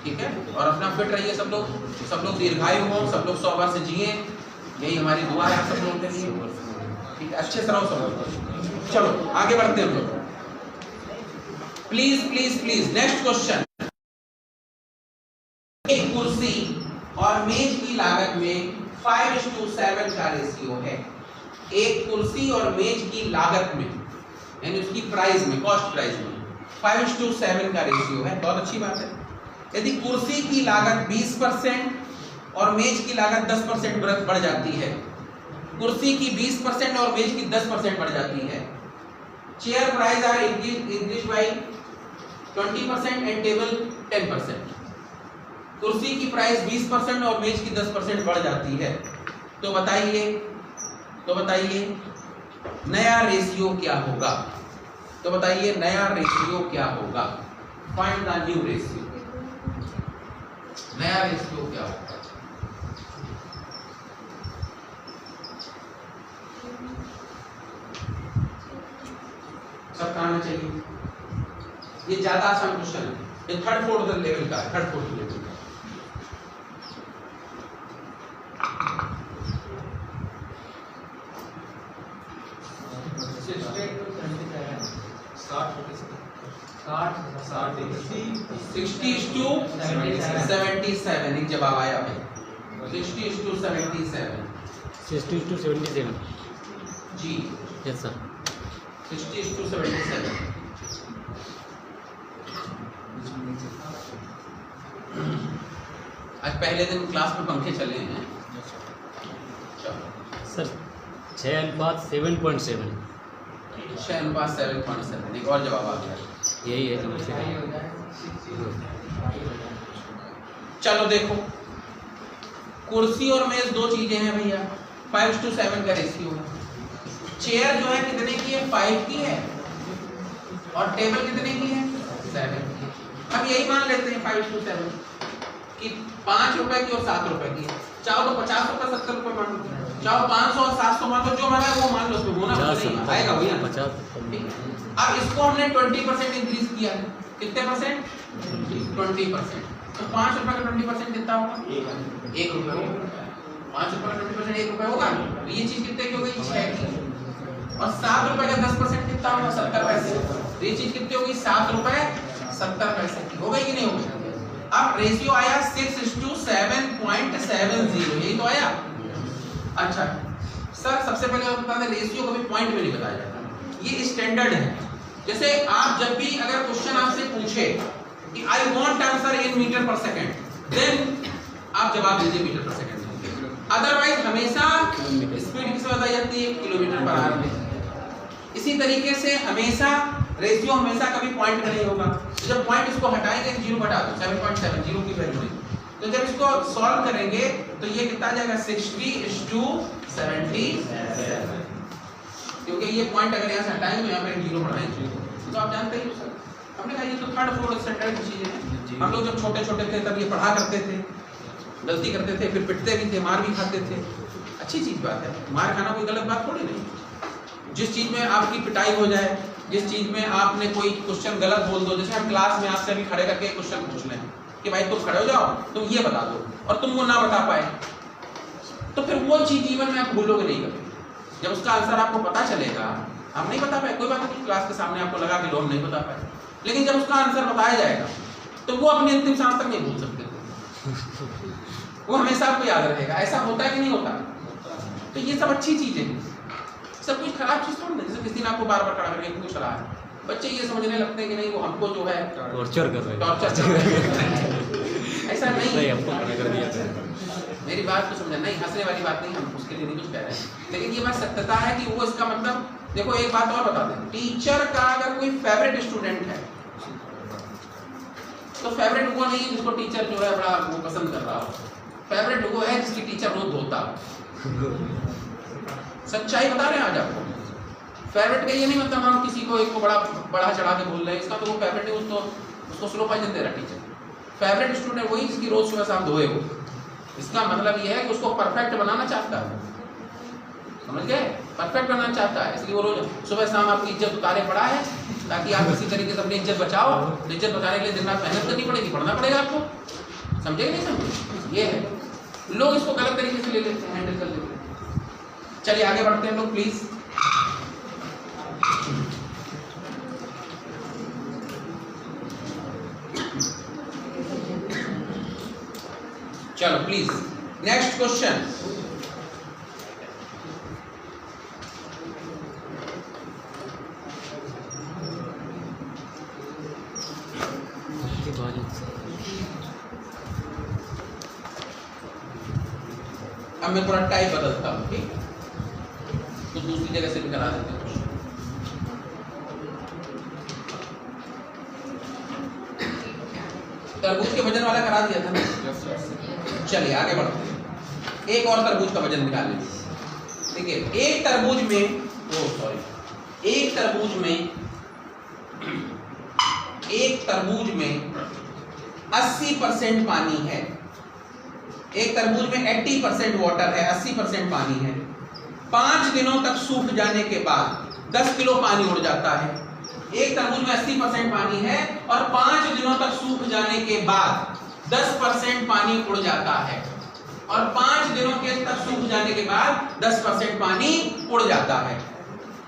ठीक है। और अपना फिट रहिए, सब लोग दीर्घायु हो, सब लोग 100 वर्ष जिए, यही हमारी दुआ है सब लोगों के लिए, ठीक है। अच्छे से रहो सब लोग। चलो आगे बढ़ते हैं हम लोग। Please next question. एक कुर्सी और मेज की लागत में 5:7 का रेशियो है। एक कुर्सी और मेज की लागत में, यानी उसकी प्राइस में, कॉस्ट प्राइस में 5:7 का रेशियो है। बहुत अच्छी बात है। यदि कुर्सी की लागत 20% और मेज की लागत 10% बढ़ जाती है, कुर्सी की 20% और मेज की 10% बढ़ जाती है, chair price are increase by 20% and table 10%। कुर्सी की प्राइस 20% और मेज की 10% बढ़ जाती है, तो बताइए नया रेशियो क्या होगा? Find the new ratio. नया रेशियो क्या होगा? सब आना चाहिए। ये ज्यादा आसान क्वेश्चन है, ये थर्ड फोर्थ लेवल का है, एक जवाब आया भाई, 60:77 जी, यस सर, 60:77। आज पहले दिन क्लास में पंखे चले हैं सर। 6:7.7। 6:7.7। एक और जवाब आ गया, यही है समस्या। चलो देखो, कुर्सी और मेज दो चीजें हैं भैया, 5:7 का रेशियो है। चेयर जो है कितने की है? 5 की है, और टेबल कितने की है? 7 की है। अब यही मान लेते हैं 5:7 कि 5 रुपए की और 7 रुपए की। चाहो तो 50 रुपए 70 रुपए मान लो, चाहो 500 और 700 मान लो, जो माना है वो मान लो, उसमें होना आएगा भैया 50। अब इसको हमने 20% इंक्रीज किया है। कितने परसेंट? 20%। तो 5 रुपए का 20% कितना होगा? 1 रुपए होगा। 5 रुपए का 20% 1 रुपए होगा। तो ये चीज कितने की हो गई? 6 की। और 7 रुपए का 10% कितना होगा? 70 पैसे। तो ये चीज कितनी होगी? 7 रुपए 70 पैसे की हो गई कि नहीं हो गई? अब रेशियो आया 6:7.70, यही तो आया। अच्छा सर, सबसे पहले आप बता दें, रेशियो कभी पॉइंट में नहीं बताया जाता, ये स्टैंडर्ड है। जैसे आप जब भी अगर क्वेश्चन आपसे पूछे कि I want answer in meter per second, then आप जवाब दीजिए मीटर पर सेकंड। अदरवाइज हमेशा स्पीड किस बताई जाती है, किलोमीटर पर आवर में। इसी तरीके से हमेशा रेशियो हमेशा कभी पॉइंट में नहीं होगा। जब पॉइंट इसको हटाएंगे 0 घटा दो, 7.7 जीरो की वैल्यू नहीं। तो जब इसको सॉल्व करेंगे तो ये कितना आ जाएगा, 60:77, क्योंकि ये पॉइंट अगर यहाँ से हटाएंगे तो यहाँ पे 0 बढ़ाएंगे। तो आप जानते ही सर, हमने कहा ये तो थर्ड फोर्थ स्टैंडर्ड की चीजें हैं। हम लोग जब छोटे छोटे थे तब ये पढ़ा करते थे, गलती करते थे, फिर पिटते भी थे, मार भी खाते थे। अच्छी चीज बात है, मार खाना कोई गलत बात थोड़ी नहीं। जिस चीज में आपकी पिटाई हो जाए, जिस चीज में आपने कोई क्वेश्चन गलत बोल दो, जैसे हम क्लास में आपसे अभी खड़े करके क्वेश्चन पूछ लें कि भाई तुम खड़े हो जाओ, तुम ये बता दो, और तुम वो ना बता पाए, तो फिर वो चीज जीवन में आप भूलोगे नहीं कभी। जब उसका आंसर आपको पता चलेगा, आप नहीं बता पाए, कोई बात नहीं, क्लास के सामने आपको लगा कि लो हम नहीं बता पाए, लेकिन जब उसका आंसर बताया जाएगा तो वो अपनी अंतिम सांस तक नहीं भूल सकते, वो हमेशा आपको याद रहेगा। ऐसा होता है कि नहीं होता? तो ये सब अच्छी चीजें हैं, सब कुछ खराब चीज थोड़ी नहीं। जैसे किसी ने आपको बार बार खड़ा करके पूछ रहा है, बच्चे ये समझने लगते हैं कि नहीं वो हमको जो है टॉर्चर कर रहे हैं, टॉर्चर कर रहे हैं। ऐसा नहीं, हमको खड़ा कर दिया। मेरी बात को समझना, नहीं हंसने वाली बात नहीं, हम उसके लिए नहीं कुछ कह रहे हैं, लेकिन ये बात सत्यता है कि वो इसका मतलब, देखो एक बात और बता दें, टीचर का अगर कोई फेवरेट स्टूडेंट है तो फेवरेट वो नहीं है जिसको टीचर जो है बड़ा वो पसंद कर रहा हो, फेवरेट वो है जिसकी टीचर रोज धोता हो। सच्चाई बता रहे हैं आज आपको। फेवरेट का ये नहीं मतलब हम किसी को एक को बड़ा चढ़ा के बोल रहे हैं, इसका तो वो फेवरेट है, उसको स्लो पॉइजन दे रहा टीचर। फेवरेट स्टूडेंट वही जिसकी रोज सुबह शाम धोए हो। इसका मतलब ये है कि उसको परफेक्ट बनाना चाहता है, समझ गए? परफेक्ट बनाना चाहता है, इसलिए वो रोज सुबह शाम आपकी इज्जत उतारे पड़ा है, ताकि आप इसी तरीके से अपनी इज्जत बचाओ। इज्जत बचाने के लिए दिन रात मेहनत करनी पड़ेगी, पढ़ना पड़ेगा आपको। समझे नहीं समझे? ये है, लोग इसको गलत तरीके से ले लेते हैं, हैंडल कर लेते हैं। चलिए आगे बढ़ते हैं लोग प्लीज। चलो प्लीज नेक्स्ट क्वेश्चन। अब मैं थोड़ा टाइप बदलता हूँ, ठीक, तो दूसरी जगह से भी करा देते हैं। तरबूज के वजन वाला करा दिया था ना? चलिए आगे बढ़ते हैं। एक और तरबूज का वजन निकाल लीजिए। देखिए एक तरबूज में, एक तरबूज में 80% पानी है। एक तरबूज में 80% वाटर है, 80% पानी है। 5 दिनों तक सूख जाने के बाद 10 किलो पानी उड़ जाता है। एक तरबूज में 80% पानी है और 5 दिनों तक सूख जाने के बाद 10% पानी उड़ जाता है, और 5 दिनों के तक सूख जाने के बाद 10% पानी उड़ जाता है।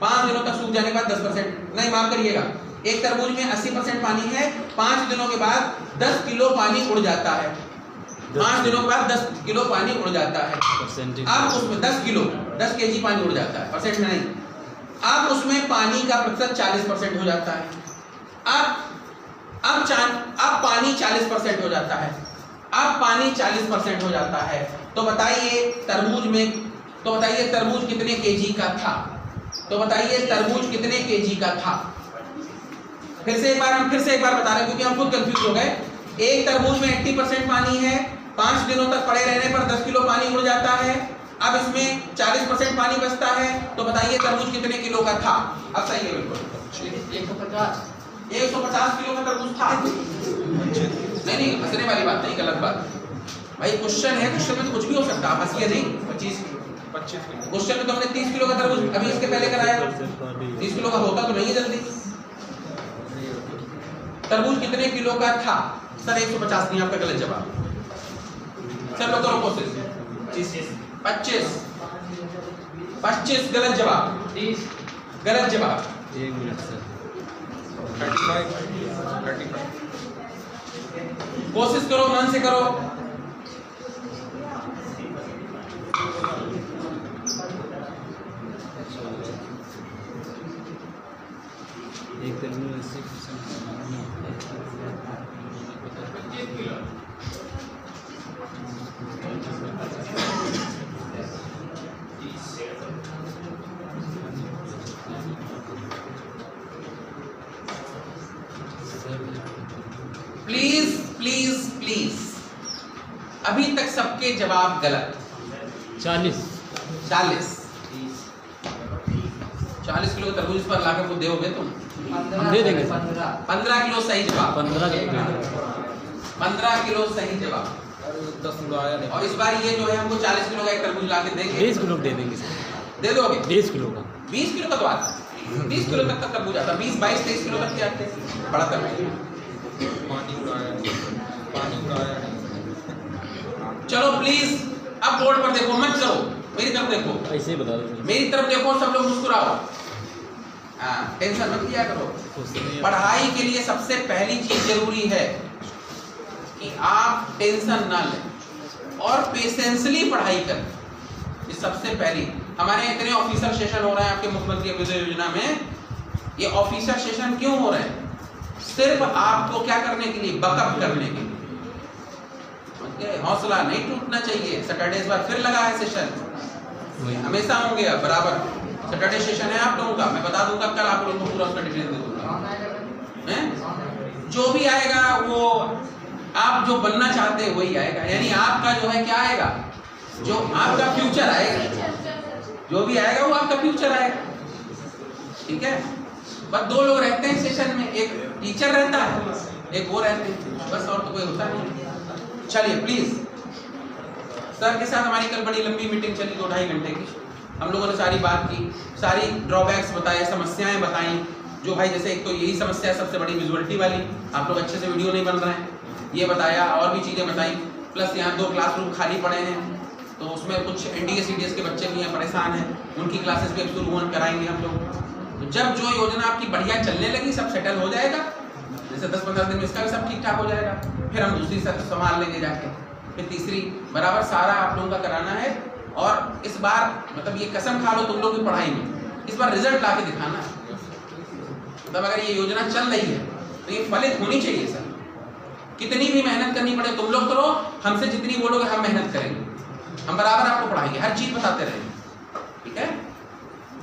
5 दिनों तक सूख जाने के बाद 10%, नहीं माफ करिएगा, एक तरबूज में 80% पानी है, 5 दिनों के बाद 10 किलो पानी उड़ जाता है। 5 दिनों के बाद 10 किलो पानी उड़ जाता है। अब उसमें 10 केजी पानी उड़ जाता है, परसेंट में नहीं। अब उसमें पानी का प्रतिशत 40% हो जाता है। अब पानी 40% हो जाता है। अब पानी 40% हो जाता है। तो बताइए तरबूज कितने केजी का था? तो बताइए तरबूज कितने केजी का था? फिर से एक बार बता रहे हैं क्योंकि हम खुद कंफ्यूज हो गए। एक तरबूज में 80% पानी है, 5 दिनों तक पड़े रहने पर 10 किलो पानी उड़ जाता है। अब इसमें 40% पानी बचता है, तो बताइए तरबूज कितने किलो का था? अब सही है बिल्कुल, 150 किलो का तरबूज था। नहीं हंसने वाली बात नहीं, गलत बात भाई। क्वेश्चन है, क्वेश्चन में तो कुछ भी हो सकता है, आप हंसिए नहीं। 25 क्वेश्चन में तो हमने 30 किलो का तरबूज अभी इसके पहले कराया, 30 किलो का होता तो नहीं है जल्दी। तरबूज कितने किलो का था? सर 150 नहीं, आपका गलत जवाब। चलो करो कोशिश। 25 गलत जवाब। 30 गलत जवाब। 1 मिनट सर। 35 कोशिश करो, मन से करो। एक प्लीज प्लीज प्लीज, अभी तक सबके जवाब गलत। 40 किलो तरबूज पर लाकर वो दोगे तुम? हम दे देंगे। 15 किलो सही जवाब। 15 किलो सही जवाब। 10 किलो आया नहीं। और इस बार ये जो है हमको 40 किलो का एक तरबूज ला के देंगे। 20 किलो दे देंगे सर। दे दोगे? 20 किलो का। 20 किलो का तो आता है। 20 किलो तक तरबूज आता है। 20, 22, 23 किलो तक के आते हैं बड़ा तरबूज। पानी उड़ाया नहीं। चलो प्लीज अब बोर्ड पर देखो, मत करो, मेरी तरफ देखो। ऐसे ही बता दो। मेरी तरफ देखो, सब लोग मुस्कुराओ। टेंशन मत लिया करो। पढ़ाई के लिए सबसे पहली चीज जरूरी है कि आप टेंशन ना लें और पेशेंसली पढ़ाई करें। ये सबसे पहली। हमारे इतने ऑफिसर सेशन हो रहे हैं आपके मुख्यमंत्री अभ्युदय योजना में। ये ऑफिसर सेशन क्यों हो रहे हैं? सिर्फ आपको क्या करने के लिए? बकअप करने के लिए। हौसला नहीं टूटना चाहिए। सैटरडे इस बार फिर लगा है सेशन, हमेशा होंगे अब बराबर। सैटरडे सेशन है आप लोगों का, मैं बता दूंगा कल आप लोगों को पूरा उसका डिटेल दे दूंगा। जो भी आएगा वो आप जो बनना चाहते हैं वही आएगा। यानी आपका जो है क्या आएगा? जो आपका फ्यूचर आएगा। जो भी आएगा वो आपका फ्यूचर आएगा। ठीक है? बस 2 लोग रहते हैं सेशन में, एक टीचर रहता है, एक वो रहते हैं, बस और तो कोई होता नहीं। चलिए प्लीज, सर के साथ हमारी कल बड़ी लंबी मीटिंग चली 2-2.5 घंटे की। हम लोगों ने सारी बात की, सारी ड्रॉबैक्स बताए, समस्याएं बताई। जो भाई जैसे एक तो यही समस्या है सबसे बड़ी, विजुअलिटी वाली, आप लोग अच्छे से वीडियो नहीं बन रहे हैं, ये बताया। और भी चीज़ें बताई। प्लस यहाँ 2 क्लासरूम खाली पड़े हैं, तो उसमें कुछ NDA CDS के बच्चे भी हैं, परेशान हैं। उनकी क्लासेस भी अब शुरू कराएंगे हम लोग। तो जब जो योजना आपकी बढ़िया चलने लगी, सब सेटल हो जाएगा, जैसे 10-15 दिन में इसका भी सब ठीक ठाक हो जाएगा, फिर हम दूसरी सत्र संभाल लेंगे जाके, फिर तीसरी, बराबर सारा आप लोगों का कराना है। और इस बार मतलब ये कसम खा लो तुम लोग की पढ़ाई में, इस बार रिजल्ट ला के दिखाना है। मतलब अगर ये योजना चल रही है तो ये फलित होनी चाहिए सर। कितनी भी मेहनत करनी पड़े तुम लोग करो, हमसे जितनी बोलोगे हम मेहनत करेंगे, हम बराबर आपको पढ़ाएंगे, हर चीज बताते रहेंगे। ठीक है?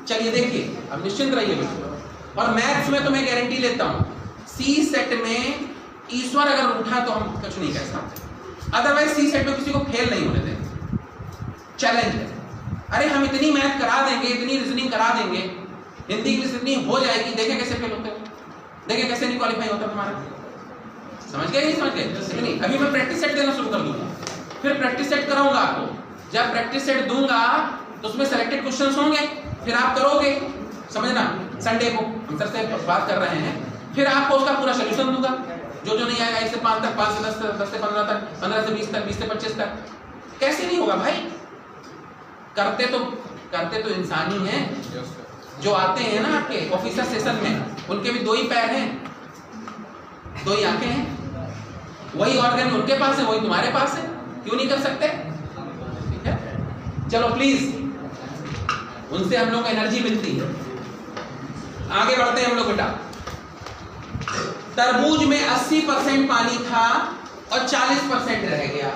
चलिए देखिए, अब निश्चिंत रहिए बिल्कुल। और मैथ्स में तो मैं गारंटी लेता हूँ, सी सेट में ईश्वर अगर उठा तो हम कुछ नहीं कर सकते, अदरवाइज सी सेट में किसी को फेल नहीं होने देंगे। चैलेंज है। अरे हम इतनी मैथ करा देंगे, इतनी रीजनिंग करा देंगे, हिंदी इंग्लिश इतनी हो जाएगी, देखें कैसे फेल होते हो, देखें कैसे नहीं क्वालिफाई होता तुम्हारा। समझ गए नहीं समझ गए? नहीं, अभी मैं प्रैक्टिस सेट देना शुरू कर दूंगा, फिर प्रैक्टिस सेट कराऊंगा आपको। जब प्रैक्टिस सेट दूंगा तो उसमें सेलेक्टेड क्वेश्चंस होंगे, फिर आप करोगे, समझना। संडे को हम सर से बात कर रहे हैं, फिर आपको उसका पूरा सोल्यूशन दूंगा। जो नहीं आएगा 1 से 5 तक, 5 से 10 तक, 10 से 15 तक, 15 से 20 तक, 20 से 25 तक। कैसे नहीं होगा भाई? करते तो इंसान ही हैं। जो आते हैं ना आपके ऑफिसर सेशन में, उनके भी 2 ही पैर हैं, 2 ही आंखें हैं, वही ऑर्गन उनके पास है, वही तुम्हारे पास है, क्यों नहीं कर सकते? ठीक है? चलो प्लीज, उनसे हम लोग को एनर्जी मिलती है। आगे बढ़ते हैं हम लोग बेटा। तरबूज में 80% पानी था और 40% रह गया।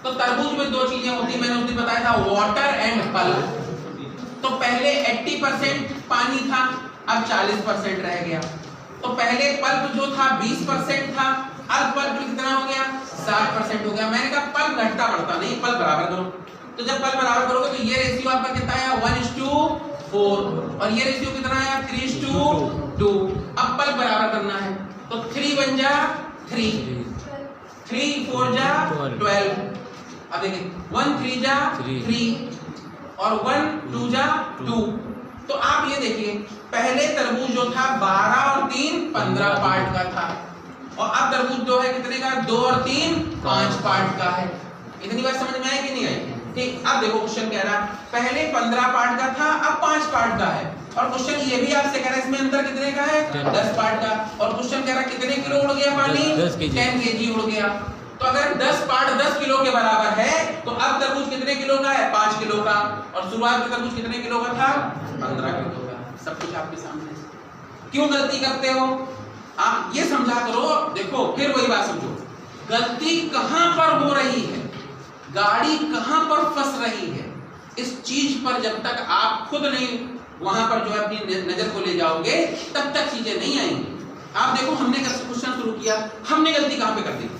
तो तरबूज में 2 चीजें होती, मैंने उस दिन बताया था, वाटर एंड पल्प। तो पहले 80% पानी था, अब 40% रह गया। तो पहले पल्प जो था 20% था, अब पल्प कितना हो गया? 60% हो गया। मैंने कहा पल्प घटता बढ़ता नहीं, पल्प बराबर करो। तो जब पल्प बराबर करोगे तो ये रेशियो आपका कितना आया? 1:4, और ये रेशियो कितना आया? 3:2। अब पल्प बराबर करना है तो 3 बन जा 3, 3 4 जा 12। अब देखिए 1 3 जा 3 और 1 2 जा 2। तो आप ये देखिए, पहले तरबूज जो था 12 और 3 15 पार्ट का था, और अब तरबूज जो है कितने का? 2 और 3 5 पार्ट का है। इतनी बात समझ में आई कि नहीं आई? ठीक। अब देखो क्वेश्चन कह रहा है पहले 15 पार्ट का था, अब 5 पार्ट का है। और क्वेश्चन ये भी आपसे कह रहा है इसमें अंतर कितने का है? 10 पार्ट का। और क्वेश्चन कह रहा है कितने किलो उड़ गया पानी? 10 kg उड़ गया। तो अगर 10 पार्ट 10 किलो के बराबर है तो अब तरबूज कितने किलो का है? 5 किलो का। और शुरुआत में तरबूज कितने किलो का था? 15 किलो का। सब कुछ आपके सामने। क्यों गलती करते हो? आप ये समझा करो, देखो फिर वही बात समझो, गलती कहां पर हो रही है, गाड़ी कहां पर फंस रही है, इस चीज पर जब तक आप खुद नहीं वहां पर जो है अपनी नजर को ले जाओगे तब तक चीजें नहीं आएंगी। आप देखो हमने क्वेश्चन शुरू किया, हमने गलती कहां पे कर दी,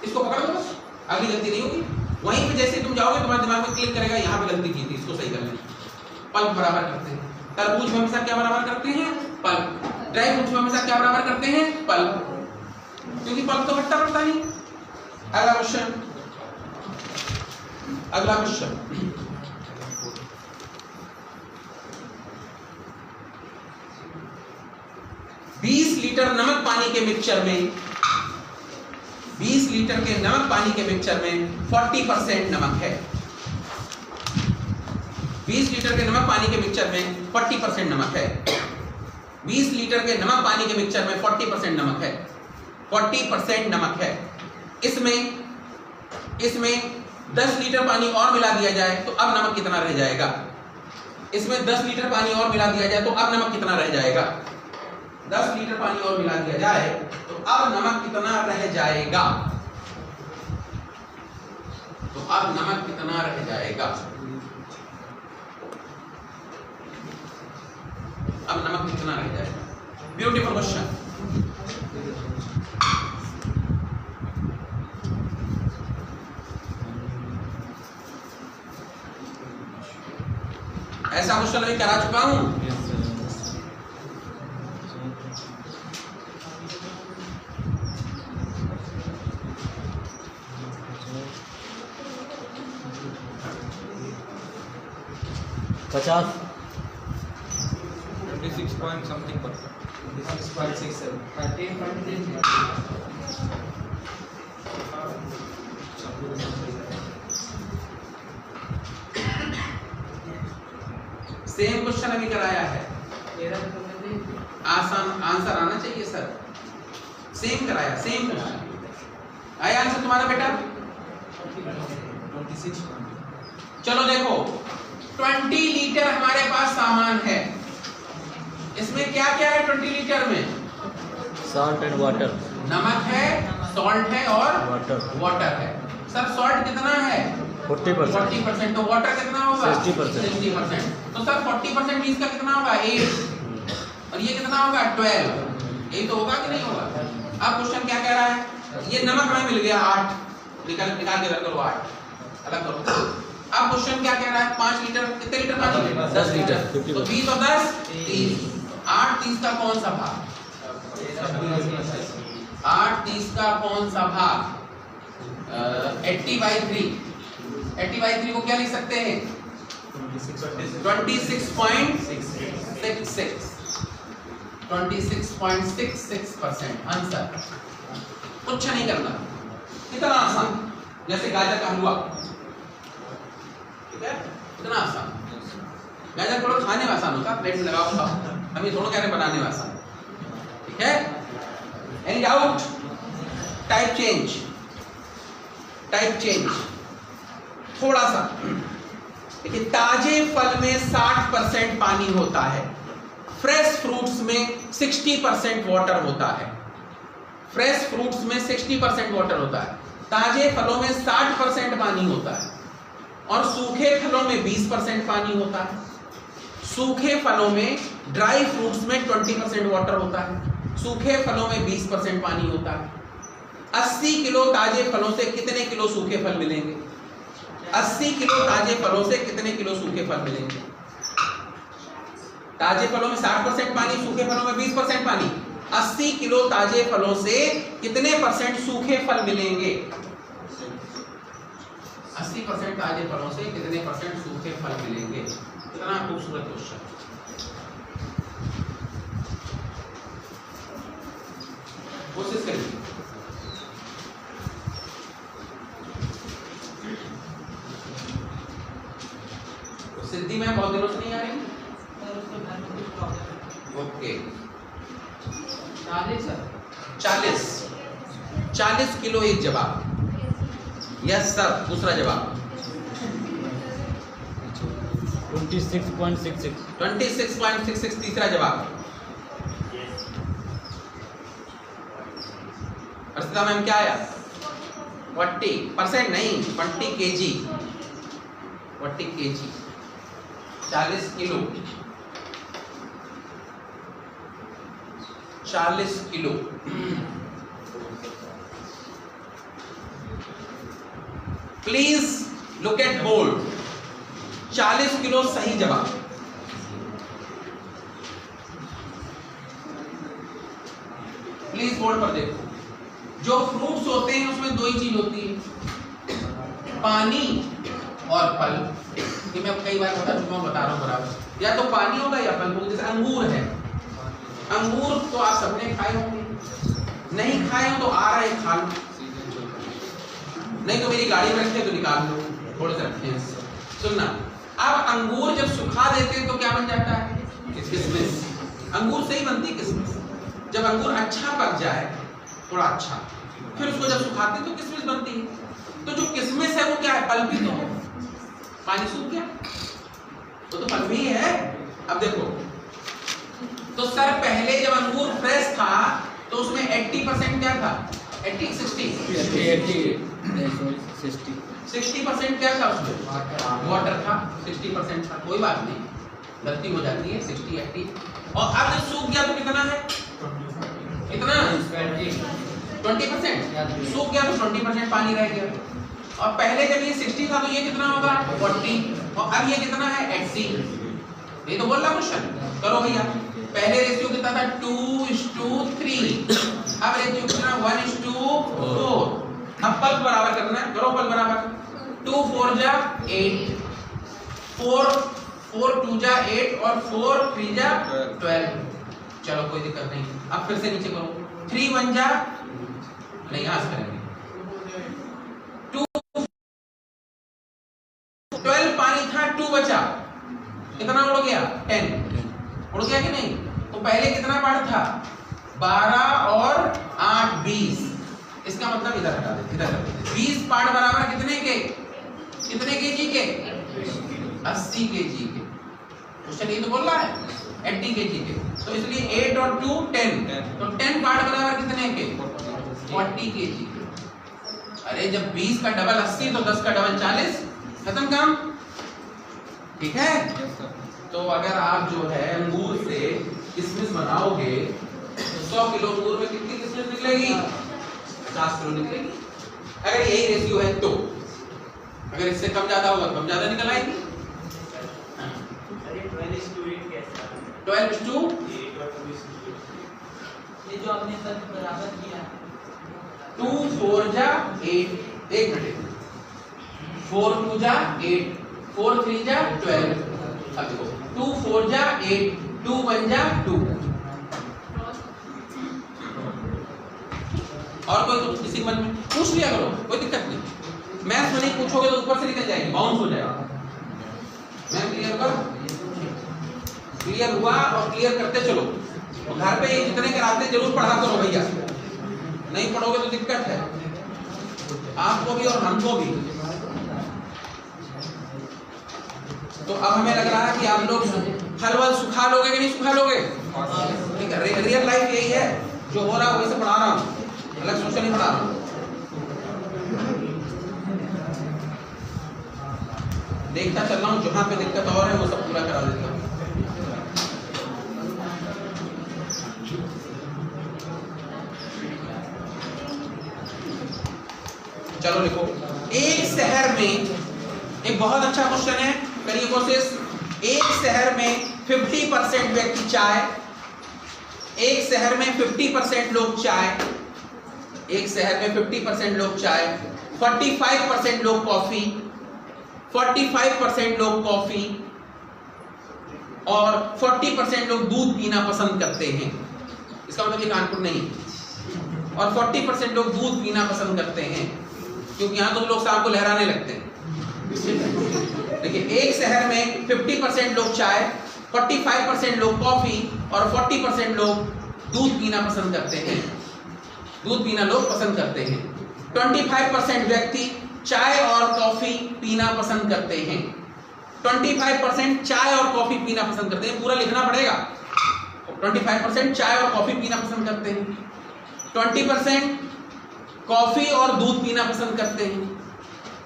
इसको पकड़ दो बस, अगली गलती नहीं होगी। वहीं पे जैसे तुम जाओगे तुम्हारे दिमाग में क्लिक करेगा यहाँ पे गलती की थी, इसको सही करने। पल्प बराबर करते हैं, तरबूज में हमेशा क्या बराबर करते हैं, पल्प। ड्राई फ्रूट्स में हमेशा क्या बराबर करते हैं, पल्प, क्योंकि पल्प तो घटता बढ़ता नहीं। अगला क्वेश्चन, अगला क्वेश्चन, बीस लीटर नमक पानी के मिक्सचर में, 20 लीटर के नमक पानी के मिक्सचर में 40% नमक है। 20 लीटर के नमक पानी के मिक्सचर में 40% नमक है। 20 लीटर के नमक पानी के मिक्सचर में 40% नमक है। 40% नमक है। इसमें 10 लीटर पानी और मिला दिया जाए तो अब नमक कितना रह जाएगा। इसमें 10 लीटर पानी और मिला दिया जाए तो अब नमक कितना रह जाएगा। 10 लीटर पानी और मिला दिया जाए तो अब नमक कितना रह जाएगा। तो अब नमक कितना रह जाएगा। अब नमक कितना रह जाएगा। Beautiful question. ऐसा क्वेश्चन अभी करा चुका हूं। पचास 26 point something percent. 26.67. 13.3. Same question अभी कराया है। आसान आंसर आना चाहिए सर। सेम कराया, सेम क्वेश्चन आया। आंसर तुम्हारा बेटा 26. चलो देखो 20 लीटर हमारे पास सामान है। इसमें क्या क्या है 20 लीटर में? Salt and water. नमक है, सॉल्ट है और वाटर है। सर सॉल्ट कितना है? 40%। तो वाटर कितना होगा? 60%। तो सर 40% इसका कितना होगा? 8। और ये कितना होगा? 12। यही तो होगा कि नहीं होगा? अब क्वेश्चन क्या कह रहा है? ये नमक में मिल गया 8, निकाल के रख लो 8, अलग करो। अब क्वेश्चन क्या कह रहा है? 5 लीटर कितने लीटर पानी? 10 लीटर। तो 20 और 10 30। 8 30 का कौन सा भाग? 8 30 का कौन सा भाग? 80/3। 80/3 को क्या लिख सकते हैं? 26.66%। आंसर कुछ नहीं करना, कितना आसान, जैसे गाजर का हलवा। ठीक है, इतना आसान। गाजर थोड़ा खाने में आसान होता, प्लेट में लगाओ खाओ। हम ये थोड़ा कह रहे बनाने में आसान। ठीक है, एनी डाउट? टाइप चेंज थोड़ा सा। देखिए ताजे फल में 60% पानी होता है, फ्रेश फ्रूट्स में 60% वाटर होता है। फ्रेश फ्रूट्स में 60% वाटर होता है, ताजे फलों में 60% पानी होता है और सूखे फलों में 20% पानी होता है। सूखे फलों में, ड्राई फ्रूट्स में 20% वाटर होता है, सूखे फलों में 20% पानी होता है। 80 किलो ताजे फलों से कितने किलो सूखे फल मिलेंगे? 80 किलो ताजे फलों से कितने किलो सूखे फल मिलेंगे? ताजे फलों में 60% पानी, सूखे फलों में 20% पानी। 80 किलो ताजे फलों से कितने % सूखे फल मिलेंगे? 80% ताजे फलों से कितने % सूखे फल मिलेंगे? कितना खूबसूरत क्वेश्चन। कोशिश करिए। सिद्धि में बहुत दिनों से नहीं आ रही। ओके 40 किलो एक जवाब। यस सर, दूसरा जवाब 26.66। 26.66 तीसरा जवाब। अर्षिता मैम क्या आया? 40% नहीं, 20 kg, 40 kg, 40 kilo, 40 kilo. Please look at board, 40 kilo सही जवाब। प्लीज बोर्ड पर देखो, जो फ्रूट्स होते हैं उसमें दो ही चीज होती है, पानी और फल। ये मैं कई बार बता चुका हूं, बता रहा हूं बराबर। या तो पानी होगा या फल होगा। जैसे अंगूर है, अंगूर तो आप सबने खाए होंगे, नहीं खाए हो तो आ रहे खा लो, नहीं तो मेरी गाड़ी में रखे तो निकाल लो, थोड़े से रखे हैं। सुनना, अब अंगूर जब सुखा देते हैं तो क्या बन जाता है? किशमिश। अंगूर से ही बनती है किशमिश। जब अंगूर अच्छा पक जाए, थोड़ा अच्छा, फिर उसको जब सुखाते तो किशमिश बनती है। तो जो किशमिश है वो क्या है? पल्प ही तो है। पानी सूख गया वो तो पल्प ही है। अब देखो, तो सर पहले जब अंगूर फ्रेश था तो उसमें 80% क्या था? 60% क्या था उसमें? वाटर था। 60% था, कोई बात नहीं, गलती हो जाती है। 60 80। और अब जब सूख गया तो कितना है? कितना? 20%। सूख गया तो 20% पानी रह गया। और पहले जब ये 60 था तो ये कितना होगा? 40। और अब ये कितना है? 80। ये तो बोल रहा क्वेश्चन। करो भैया, पहले रेशियो कितना था? 2:3। अब रेशियो कितना? 1:4। अब पल्स बराबर करना है, करो पल्स बराबर। 2 4 जा 8, 4 2 जा 8 और 4 3 जा 12। चलो कोई दिक्कत नहीं। अब फिर से नीचे करो, 3 1 जा, नहीं यहां से करेंगे। 12 पानी था, 2 बचा, कितना उड़ गया? 10 उड़ गया कि नहीं? तो पहले कितना पार्ट था? 12 और 8 20। इसका मतलब इधर हटा देते, इधर कर देते। 20 पार्ट बराबर कितने के? कितने केजी के? 80 केजी के। क्वेश्चन ये तो बोल रहा है 80 केजी के। तो इसलिए 8 और 2 10, तो 10 पार्ट बराबर कितने के? 40 केजी के। अरे जब 20 का डबल 80 तो 10 का डबल 40, खत्म काम। ठीक है? तो अगर आप जो है अंगूर से किशमिश बनाओगे तो 100 किलो अंगूर में कितनी किशमिश निकलेगी? 50 किलो निकलेगी। अगर यही रेशियो है तो, अगर इससे कम ज्यादा होगा कम ज्यादा निकल आएगी। 12:8 ये जो आपने सर बराबर किया 2 4 जा 8, एक मिनट, 4 2 जा 8, 4 3 जा 12। अब देखो 2 4 जा 8, 2 1 जा 2। और कोई तो किसी मन में पूछ लिया करो, कोई दिक्कत नहीं। मैथ्स में नहीं पूछोगे तो ऊपर से निकल जाएगी, बाउंस हो जाएगा। मैम क्लियर करो, क्लियर हुआ? और क्लियर करते चलो। और घर पे जितने कराते जरूर पढ़ा करो भैया, नहीं पढ़ोगे तो दिक्कत है आपको भी और हमको भी। तो अब हमें लग रहा है कि आप लोग फल वल सुखा लोगे कि नहीं सुखा लोगे? ठीक है, रियल लाइफ यही है, जो हो रहा है वही से पढ़ा रहा हूँ, अलग सोच नहीं पढ़ा रहा हूँ। देखता चल रहा हूँ, जहां पे दिक्कत और है वो सब पूरा करा देता हूँ। चलो लिखो, एक शहर में, एक बहुत अच्छा क्वेश्चन है, करिए कोशिश। एक शहर में 50% व्यक्ति चाय, एक शहर में 50% लोग चाय, एक शहर में 50% लोग चाय, 45% लोग कॉफी, 45% लोग कॉफी और 40% लोग दूध पीना पसंद करते हैं। इसका मतलब ये कानपुर नहीं, और 40% लोग दूध पीना पसंद करते हैं, क्योंकि यहाँ तो लोग शाम को लहराने लगते हैं। देखिए, एक शहर में 50% लोग चाय, 45% लोग कॉफी और 40% लोग दूध पीना पसंद करते हैं। दूध पीना लोग पसंद करते हैं। 25% व्यक्ति चाय और कॉफी पीना पसंद करते हैं। 25% चाय और कॉफी पीना पसंद करते हैं, पूरा लिखना पड़ेगा। 25% चाय और कॉफी पीना पसंद करते हैं। 20% कॉफी और दूध पीना पसंद करते हैं,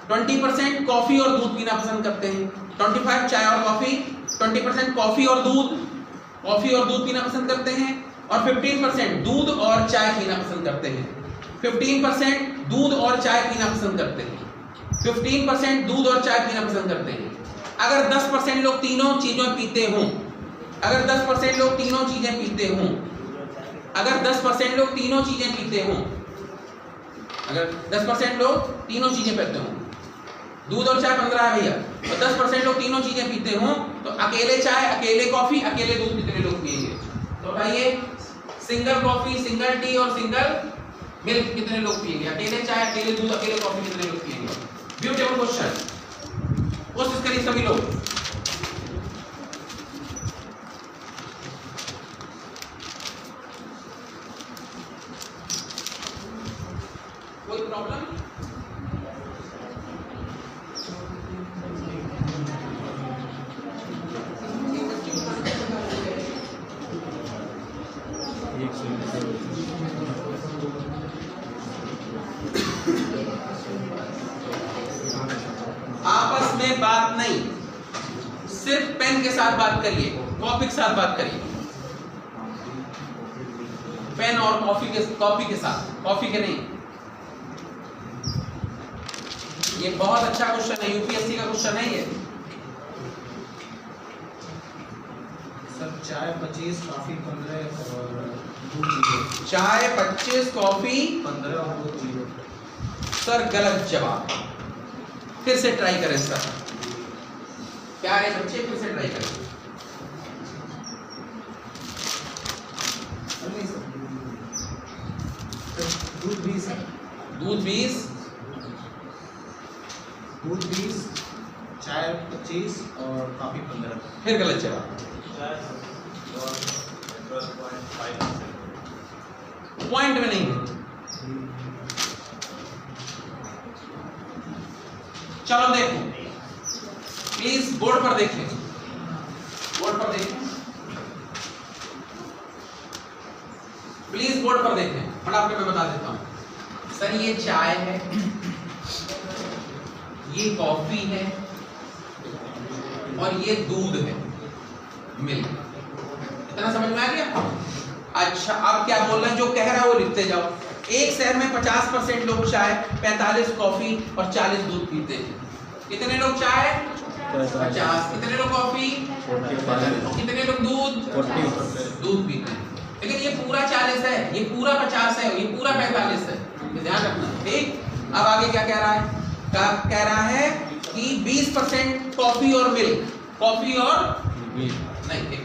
20% कॉफी और दूध पीना पसंद करते हैं, 25 चाय और कॉफी, 20% कॉफी और दूध पीना पसंद करते हैं, और 15% दूध और चाय पीना पसंद करते हैं। 15% दूध और चाय पीना पसंद करते हैं। 15% दूध और चाय पीना पसंद करते हैं। अगर 10% लोग तीनों चीजें पीते हों, अगर 10% लोग तीनों चीजें पीते हों, अगर 10% लोग तीनों चीजें पीते हों, अगर 10% लोग तीनों चीजें पीते हों, दूध और चाय 15 है भैया, और 10% लोग तीनों चीजें पीते हों, तो अकेले चाय, अकेले कॉफी, अकेले दूध कितने लोग पिएंगे? तो बताइए, सिंगल कॉफी, सिंगल टी और सिंगल मिल्क कितने लोग पिएंगे? अकेले चाय, अकेले दूध, अकेले कॉफी कितने लोग पिएंगे? ब्यूटीफुल क्वेश्चन, कोशिश करिए सभी लोग। कोई प्रॉब्लम? आपस में बात नहीं, सिर्फ पेन के साथ बात करिए, कॉपी के साथ बात करिए। पेन और कॉपी के साथ, कॉफी के नहीं। ये बहुत अच्छा क्वेश्चन है, यूपीएससी का क्वेश्चन है ये। सर चाय 25, कॉफी 15 और दूध 0। चाय 25, कॉफी 15 और दूध 0। सर गलत जवाब। फिर से ट्राई करें सर, प्यारे बच्चे, फिर से ट्राई करें। दूध 20 है। दूध 20, दूध 20, चाय 25 और कॉफी 15। फिर गलत जवाब। पॉइंट में नहीं है। चलो देखो, प्लीज बोर्ड पर देखें, बोर्ड पर देखें, प्लीज बोर्ड पर देखें। फटाफट मैं बता देता हूं। सर ये चाय है, ये कॉफी है, और ये दूध है, मिल्क। इतना समझ में आ गया? अच्छा, अब क्या बोल रहे हैं? जो कह रहा है वो लिखते जाओ। एक शहर में 50% लोग चाय, 45 कॉफी और 40 दूध पीते हैं। कितने लोग चाय? 50। कितने लोग कॉफी? 45। कितने लोग दूध पीते हैं? लेकिन ये पूरा 40 है, ये पूरा 50 है, ये पूरा 45 है, ध्यान रखना। ठीक, अब आगे क्या कह रहा है? कह रहा है कि 20% कॉफी और मिल्क, कॉफी और नहीं,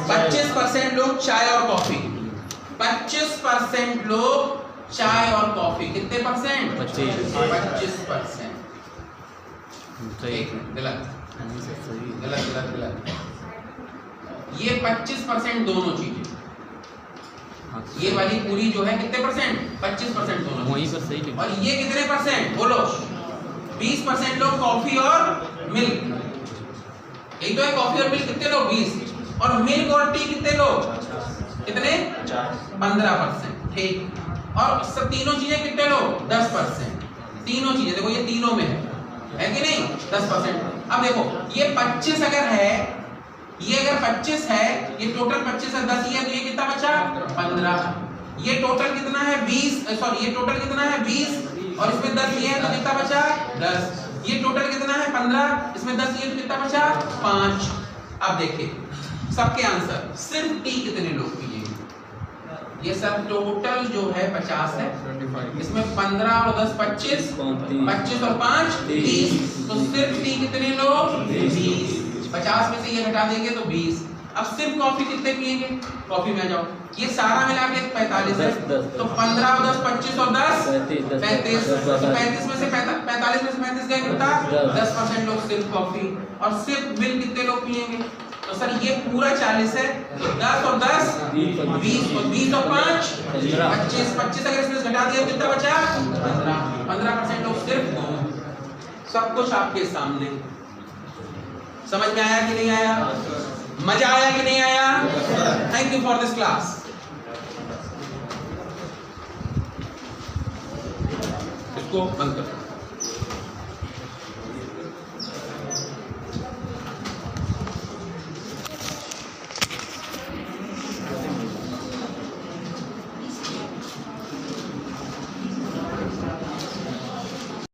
25% लोग चाय और कॉफी, 25% लोग चाय और कॉफी। कितने परसेंट? 25%। गलत गलत गलत गलत। ये 25% दोनों चीजें, ये वाली पूरी जो है कितने परसेंट? 25% दोनों वहीं पर सही लिखा। और ये कितने परसेंट? बोलो। 20% लोग कॉफी और मिल्क। एक तो है कॉफी और मिल्क, कितने लोग? 20। और मिल्क और टी कितने लोग? कितने? 15%। ठीक, और सब तीनों चीजें कितने लोग? 10%। तीनों चीजें देखो, ये तीनों में है कि नहीं? 10%। अब देखो, ये 25 अगर है, ये अगर 25 है, ये टोटल 25 है, 10 ये, तो ये कितना बचा? 15। ये टोटल कितना है? 20। सॉरी, ये टोटल कितना है? 20, और इसमें 10 ये है, तो कितना बचा? 10। ये टोटल कितना है? 15, इसमें 10 ये, तो कितना बचा? 5। अब देखिए सबके आंसर। सिर्फ टी कितने लोग पिएंगे? ये सब टोटल जो है 50 है, इसमें 15 और 10 25, 25 और 5 30। तो सिर्फ टी कितने लोग? 20। 50 में से ये घटा देंगे तो 20। अब सिर्फ कॉफी कितने पिएंगे? कॉफी में जाओ, ये सारा मिला के 45 है, तो 15 और 10 25 और 10 35। तो 35 में से 45 में से 35 गए कितना? 10% लोग सिर्फ कॉफी। और सिर्फ मिल्क कितने लोग पिएंगे? तो सर ये पूरा 40 है, तो 10 और 10 20, और 20 और 5 25। 25 अगर इसमें घटा दिया तो कितना बचा? 15% लोग सिर्फ दूध। सब कुछ आपके सामने। समझ में आया कि नहीं आया? मजा आया कि नहीं आया? Thank you for this class. इसको बंद कर दो।